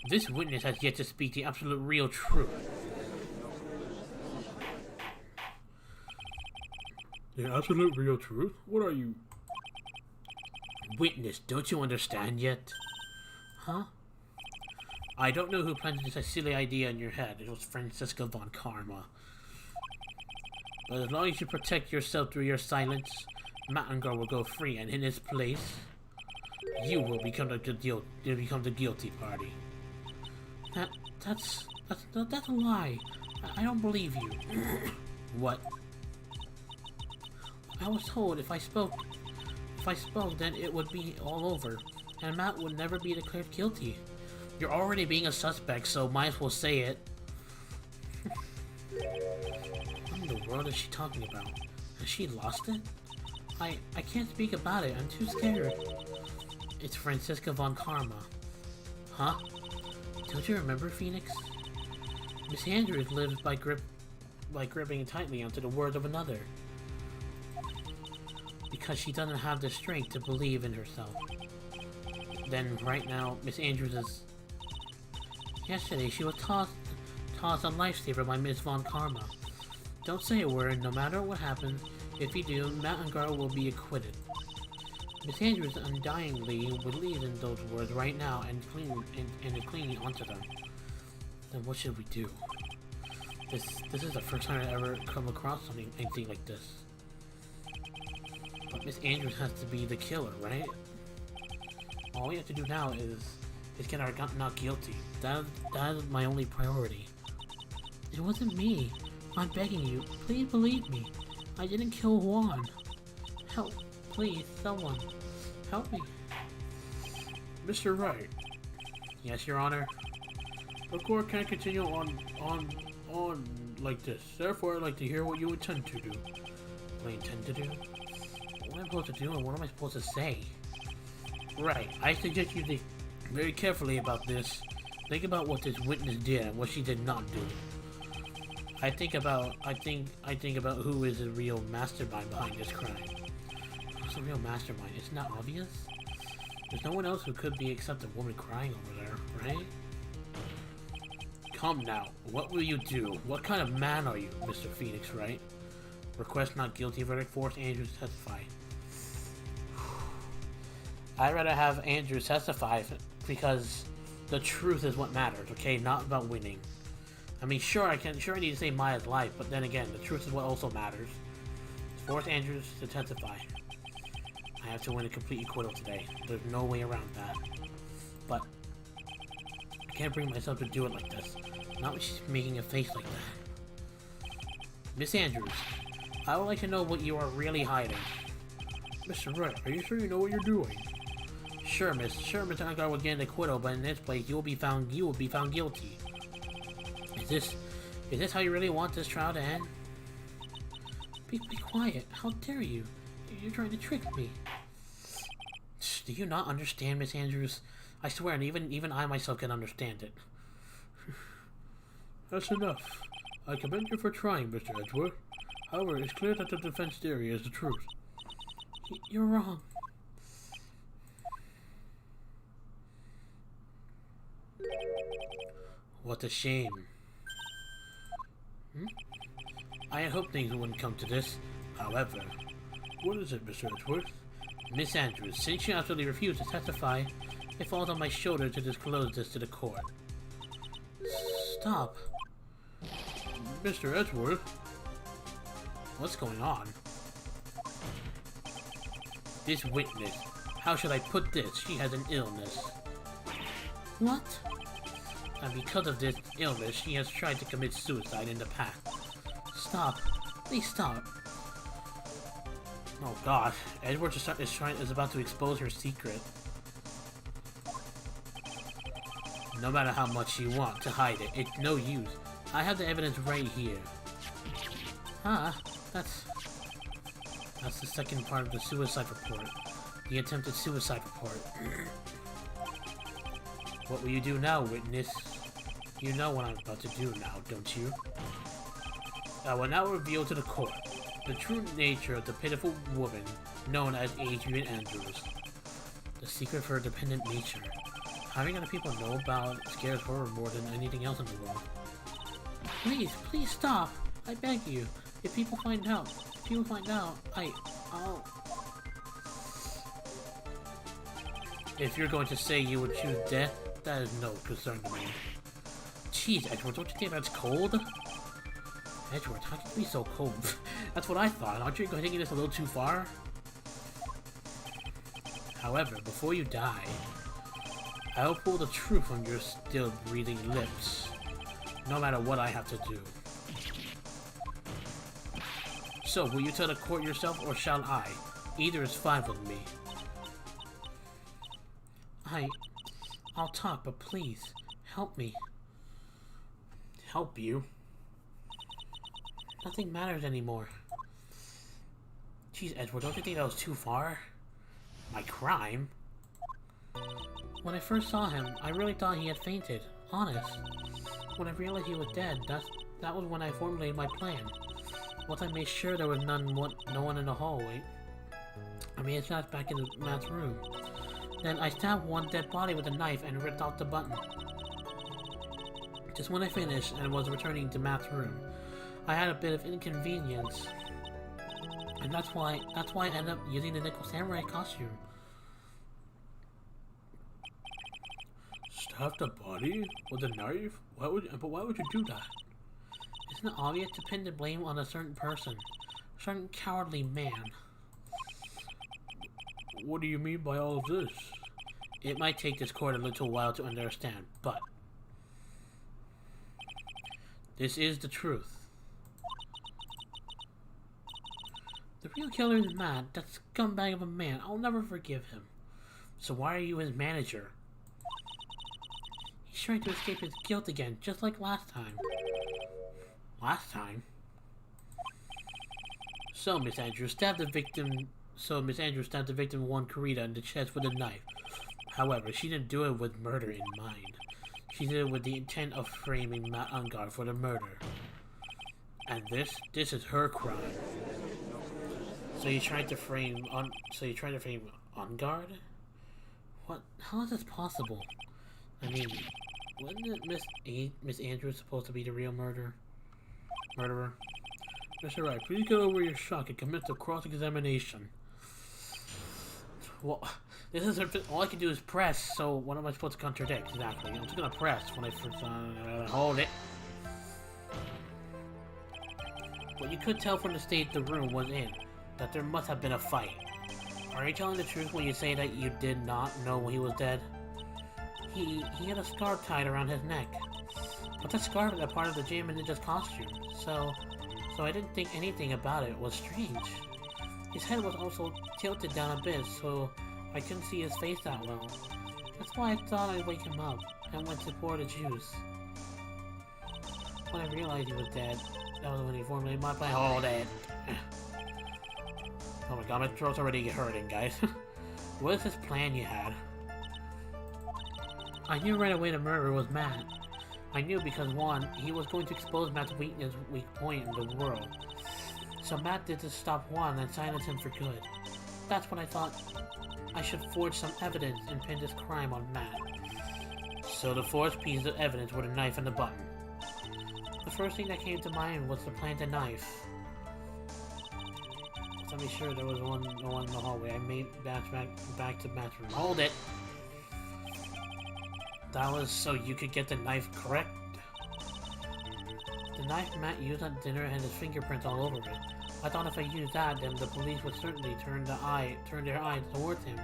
This witness has yet to speak the absolute real truth. The absolute real truth? What are you... Witness, don't you understand yet? Huh? I don't know who planted this silly idea in your head. It was Francisco von Karma. But as long as you protect yourself through your silence, Matt Ungard will go free, and in his place, you will become the guilty party. That's a lie. I don't believe you. What? I was told if I spoke, then it would be all over, and Matt would never be declared guilty. You're already being a suspect, so might as well say it. What in the world is she talking about? Has she lost it? I can't speak about it. I'm too scared. It's Francisca von Karma. Huh? Don't you remember, Phoenix? Miss Andrews lives by gripping tightly onto the word of another. Because she doesn't have the strength to believe in herself. Then, right now, Miss Andrews is... Yesterday, she was tossed a lifesaver by Miss Von Karma. Don't say a word, no matter what happens. If you do, Matt Ungard will be acquitted. Miss Andrews undyingly believes in those words right now and is clinging onto them. Then what should we do? This is the first time I ever come across anything like this. But Miss Andrews has to be the killer, right? All we have to do now is get our not guilty. That is my only priority. It wasn't me. I'm begging you, please believe me. I didn't kill Juan. Help, please, someone. Help me. Mr. Wright. Yes, Your Honor. The court can't continue on like this. Therefore, I'd like to hear what you intend to do. What I intend to do? What am I supposed to do and what am I supposed to say? Right, I suggest you think very carefully about this. Think about what this witness did and what she did not do. I think about who is the real mastermind behind this crime. Who's the real mastermind? It's not obvious. There's no one else who could be except the woman crying over there, right? Come now, what will you do? What kind of man are you, Mr. Phoenix, right? Request not guilty verdict, force Andrews to testify. I'd rather have Andrews testify because the truth is what matters, okay? Not about winning. I mean, sure I need to save Maya's life, but then again, the truth is what also matters. Force Andrews to testify. I have to win a complete acquittal today. There's no way around that. But I can't bring myself to do it like this. Not when she's making a face like that. Miss Andrews, I would like to know what you are really hiding. Mr. Wright, are you sure you know what you're doing? Sure, Mr. Agar will get an acquittal, but in this place, you will be found guilty. Is this how you really want this trial to end? Be quiet. How dare you? You're trying to trick me. Do you not understand, Miss Andrews? I swear, and even I myself can understand it. That's enough. I commend you for trying, Mr. Edgeworth. However, it's clear that the defense theory is the truth. You're wrong. What a shame. I had hoped things wouldn't come to this. However... What is it, Mr. Edgeworth? Miss Andrews, since you absolutely refused to testify, it falls on my shoulder to disclose this to the court. Stop. Mr. Edgeworth? What's going on? This witness. How should I put this? She has an illness. What? And because of this illness, she has tried to commit suicide in the past. Stop. Please stop. Oh god. Edward is about to expose her secret. No matter how much you want to hide it, it's no use. I have the evidence right here. That's the second part of the suicide report. The attempted suicide report. What will you do now, witness? You know what I'm about to do now, don't you? I will now reveal to the court the true nature of the pitiful woman known as Adrian Andrews. The secret of her dependent nature. Having other people know about it scares her more than anything else in the world. Please stop! I beg you. If people find out, I'll... If you're going to say you would choose death, that is no concern to me. Jeez, Edward, don't you think that's cold? Edward, how can you be so cold? That's what I thought. Aren't you taking this a little too far? However, before you die, I will pull the truth from your still breathing lips, no matter what I have to do. So, will you tell the court yourself, or shall I? Either is fine with me. I'll talk, but please, help me. Help you? Nothing matters anymore. Jeez, Edward, don't you think that was too far? My crime? When I first saw him, I really thought he had fainted. Honest. When I realized he was dead, that was when I formulated my plan. Once I made sure there was no one in the hallway, I made a shot back into Matt's room. Then I stabbed one dead body with a knife and ripped off the button. Just when I finished and was returning to Matt's room, I had a bit of inconvenience. And that's why I ended up using the Nickel Samurai costume. Stab the body with a knife? Why would you do that? Isn't it obvious to pin the blame on a certain person? A certain cowardly man. What do you mean by all of this? It might take this court a little while to understand, but this is the truth. The real killer is Matt, that scumbag of a man. I'll never forgive him. So why are you his manager? He's trying to escape his guilt again, just like last time. Last time? So Miss Andrews stabbed the victim Juan Carita in the chest with a knife. However, she didn't do it with murder in mind. She did it with the intent of framing Matt Ungar for the murder. And this is her crime. So you tried to frame Unguard? What? How is this possible? I mean, wasn't it Miss Andrews supposed to be the real murderer? Mr. Wright, please get over your shock and commit to cross-examination. Well, this is all I can do is press. So what am I supposed to contradict exactly? I'm just gonna press when I first hold it. Well, you could tell from the state the room was in that there must have been a fight. Are you telling the truth when you say that you did not know when he was dead? He had a scarf tied around his neck. But that scarf is a part of the Jam and Ninja's costume, so I didn't think anything about it was strange. His head was also tilted down a bit, so I couldn't see his face that well. That's why I thought I'd wake him up and went to pour the juice. When I realized he was dead, that was when he formulated my plan. Hold it! Oh my god, my throat's already hurting, guys. What is this plan you had? I knew right away the murderer was Matt. I knew because, one, he was going to expose Matt's weak point in the world. So Matt did to stop Juan and silence him for good. That's when I thought I should forge some evidence and pin this crime on Matt. So the forged pieces of evidence were the knife and the button. The first thing that came to mind was to plant a knife. Let me sure there was one in the hallway. I made back to Matt's room. Hold it! That was so you could get the knife correct? The knife Matt used at dinner had his fingerprints all over it. I thought if I used that, then the police would certainly turn their eyes towards him.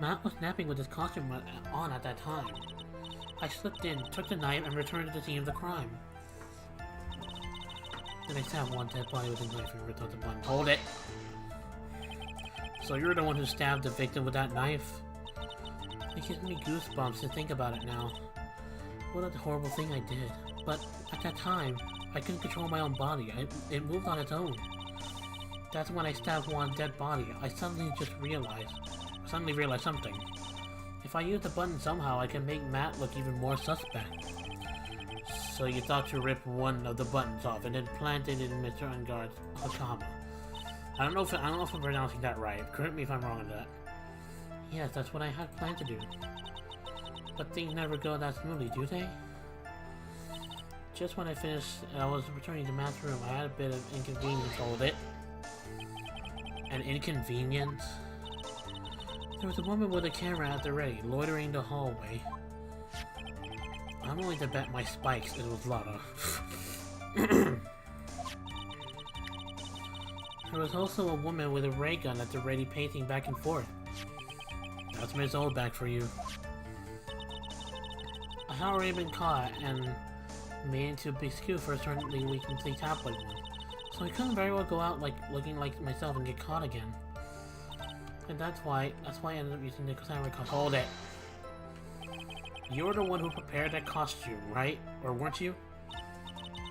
Matt was napping with his costume on at that time. I slipped in, took the knife, and returned to the scene of the crime. Then I stabbed one dead body with a knife and ripped out the button. Hold it! So you're the one who stabbed the victim with that knife? It gives me goosebumps to think about it now. What a horrible thing I did. But at that time, I couldn't control my own body. It moved on its own. That's when I stabbed one dead body. I suddenly realized something. If I use the button somehow, I can make Matt look even more suspect. So you thought to rip one of the buttons off and then plant it in Mr. Unguard's hakama. I don't know if I'm pronouncing that right. Correct me if I'm wrong on that. Yes, that's what I had planned to do. But things never go that smoothly, do they? Just when I was returning to Matt's room, I had a bit of inconvenience. Hold it. An inconvenience? There was a woman with a camera at the ready, loitering the hallway. I'm willing to bet my spikes it was Lana. There was also a woman with a ray gun at the ready, pacing back and forth. That's Miss Oldback for you. I had already been caught and made into a biscuit for a certainly weakly tabloid one, so I couldn't very well go out looking like myself and get caught again. And that's why I ended up using the samurai costume. Hold it! You're the one who prepared that costume, right? Or weren't you?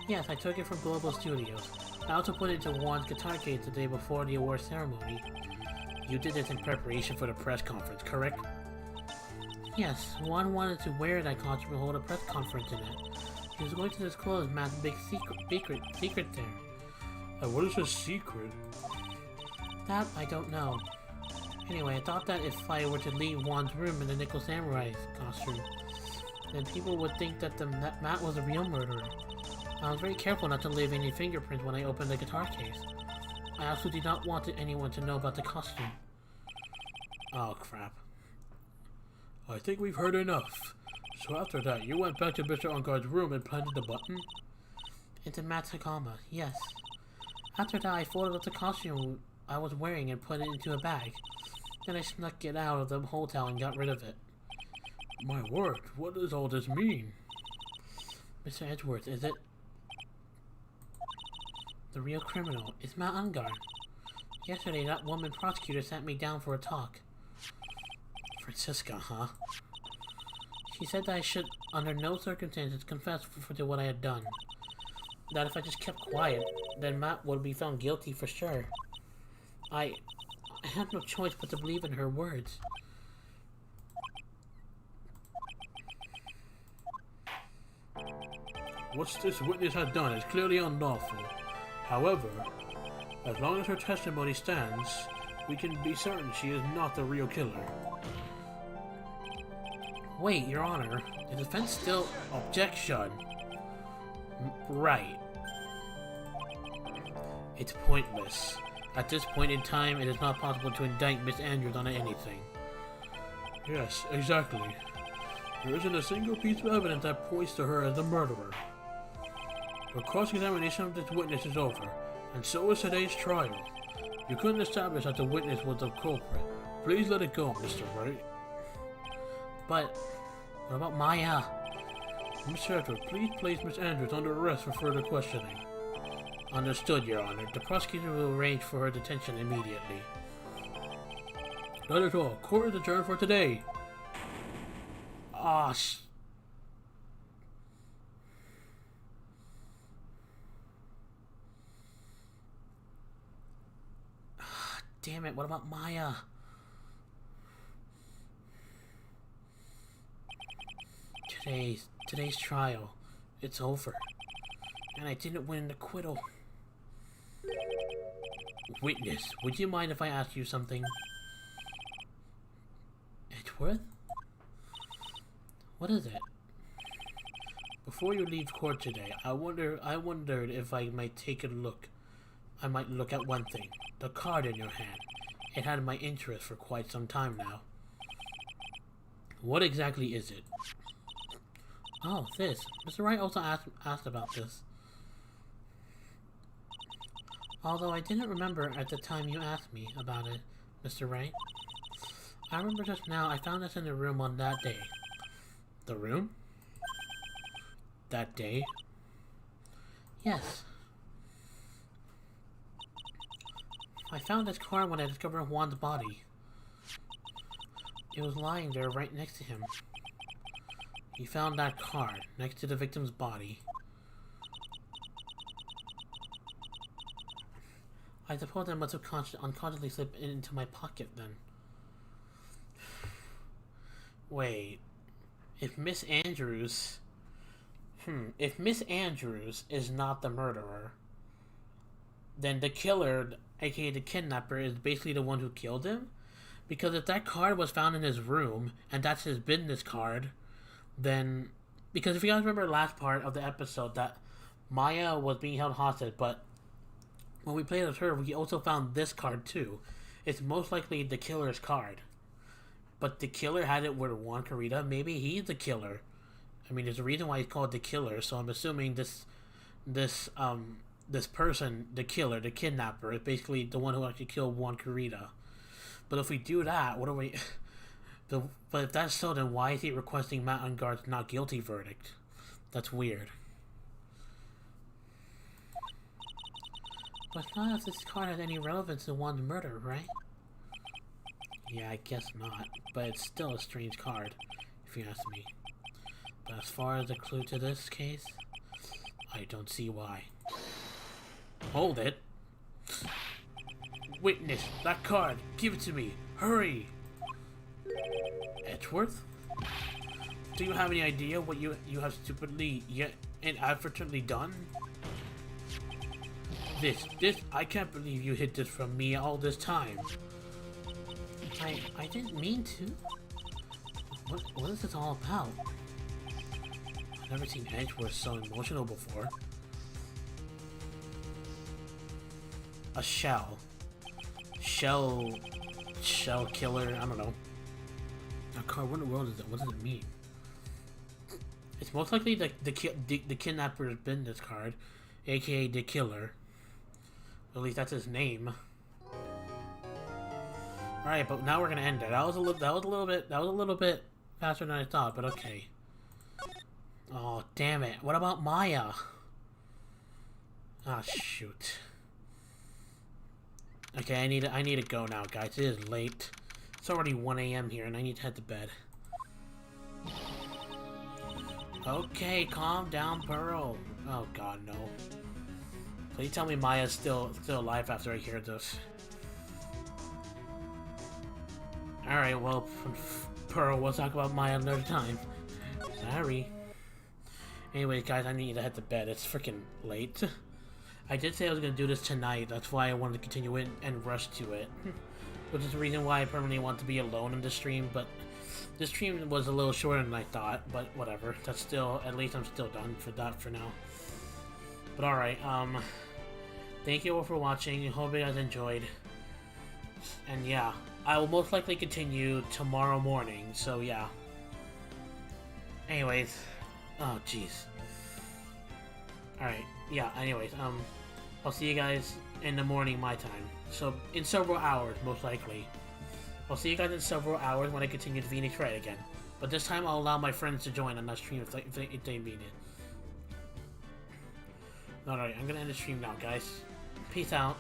Yes, I took it from Global Studios. I also put it into Juan's guitar case the day before the award ceremony. You did this in preparation for the press conference, correct? Yes, Juan wanted to wear that costume and hold a press conference in it. He was going to disclose Matt's big secret there. What is a secret? That I don't know. Anyway, I thought that if I were to leave Juan's room in the Nickel Samurai's costume, then people would think that Matt was a real murderer. I was very careful not to leave any fingerprints when I opened the guitar case. I also did not want anyone to know about the costume. Oh, crap. I think we've heard enough. So after that, you went back to Mr. Engarde's room and planted the button? Into Matt's Hakama, yes. After that, I folded up the costume I was wearing and put it into a bag. Then I snuck it out of the hotel and got rid of it. My word, what does all this mean? Mr. Edgeworth, is it? The real criminal is Matt Engarde. Yesterday, that woman prosecutor sat me down for a talk. Francisca, huh? She said that I should, under no circumstances, confess to what I had done. That if I just kept quiet, then Matt would be found guilty for sure. I had no choice but to believe in her words. What this witness has done is clearly unlawful. However, as long as her testimony stands, we can be certain she is not the real killer. Wait, Your Honor, the defense still... Objection! Right. It's pointless. At this point in time, it is not possible to indict Miss Andrews on anything. Yes, exactly. There isn't a single piece of evidence that points to her as the murderer. The cross-examination of this witness is over, and so is today's trial. You couldn't establish that the witness was the culprit. Please let it go, Mr. Wright. But, what about Maya? Mr. Edward, please place Miss Andrews under arrest for further questioning. Understood, Your Honor. The prosecutor will arrange for her detention immediately. That is all. Court is adjourned for today. Ah, damn it, what about Maya? Today's trial. It's over. And I didn't win an acquittal. Witness, would you mind if I asked you something? Edgeworth? What is it? Before you leave court today, I wondered if I might take a look. I might look at one thing. The card in your hand. It had my interest for quite some time now. What exactly is it? Oh, this. Mr. Wright also asked about this. Although I didn't remember at the time you asked me about it, Mr. Wright. I remember just now I found this in the room on that day. The room? That day? Yes. I found this card when I discovered Juan's body. It was lying there right next to him. He found that card next to the victim's body. I suppose I must have unconsciously slipped it into my pocket then. Wait. If Miss Andrews... If Miss Andrews is not the murderer, then the killer, aka the kidnapper, is basically the one who killed him? Because if that card was found in his room, and that's his business card, then... Because if you guys remember the last part of the episode, that Maya was being held hostage, but when we played as her, we also found this card too. It's most likely the killer's card. But the killer had it with Juan Carita. Maybe he's the killer. I mean, there's a reason why he's called the killer, so I'm assuming this person, the killer, the kidnapper, is basically the one who actually killed Juan Carita. But if we do that, what are we... But if that's so, then why is he requesting Matt Engarde's not guilty verdict? That's weird. But not if this card has any relevance to Juan's murder, right? Yeah, I guess not. But it's still a strange card, if you ask me. But as far as the clue to this case, I don't see why. Hold it! Witness, that card! Give it to me! Hurry! Edgeworth? Do you have any idea what you have stupidly yet inadvertently done? This, I can't believe you hid this from me all this time. I didn't mean to. What is this all about? I've never seen Edgeworth so emotional before. A shell. Shell shell killer. I don't know. A card. What in the world is it? What does it mean? It's most likely the kidnapper's business card, aka the killer. At least that's his name. All right, but now we're gonna end it. That was a little bit faster than I thought, but okay. Oh damn it! What about Maya? Ah shoot. Okay, I need to go now, guys. It is late. It's already 1 a.m. here, and I need to head to bed. Okay, calm down, Pearl. Oh God, no. Please tell me Maya's still alive after I hear this. Alright, well, Pearl, we'll talk about Maya another time. Sorry. Anyways, guys, I need to head to bed. It's freaking late. I did say I was going to do this tonight. That's why I wanted to continue it and rush to it. Which is the reason why I permanently want to be alone in the stream, but this stream was a little shorter than I thought, but whatever. That's still, at least I'm still done for that for now. But alright, thank you all for watching. Hope you guys enjoyed. And yeah, I will most likely continue tomorrow morning, so yeah. Anyways, oh jeez. Alright, yeah, anyways, I'll see you guys in the morning my time. So, in several hours, most likely. I'll see you guys in several hours when I continue to Phoenix Wright again. But this time I'll allow my friends to join on that stream if they need it. Alright, I'm gonna end the stream now, guys. Peace out.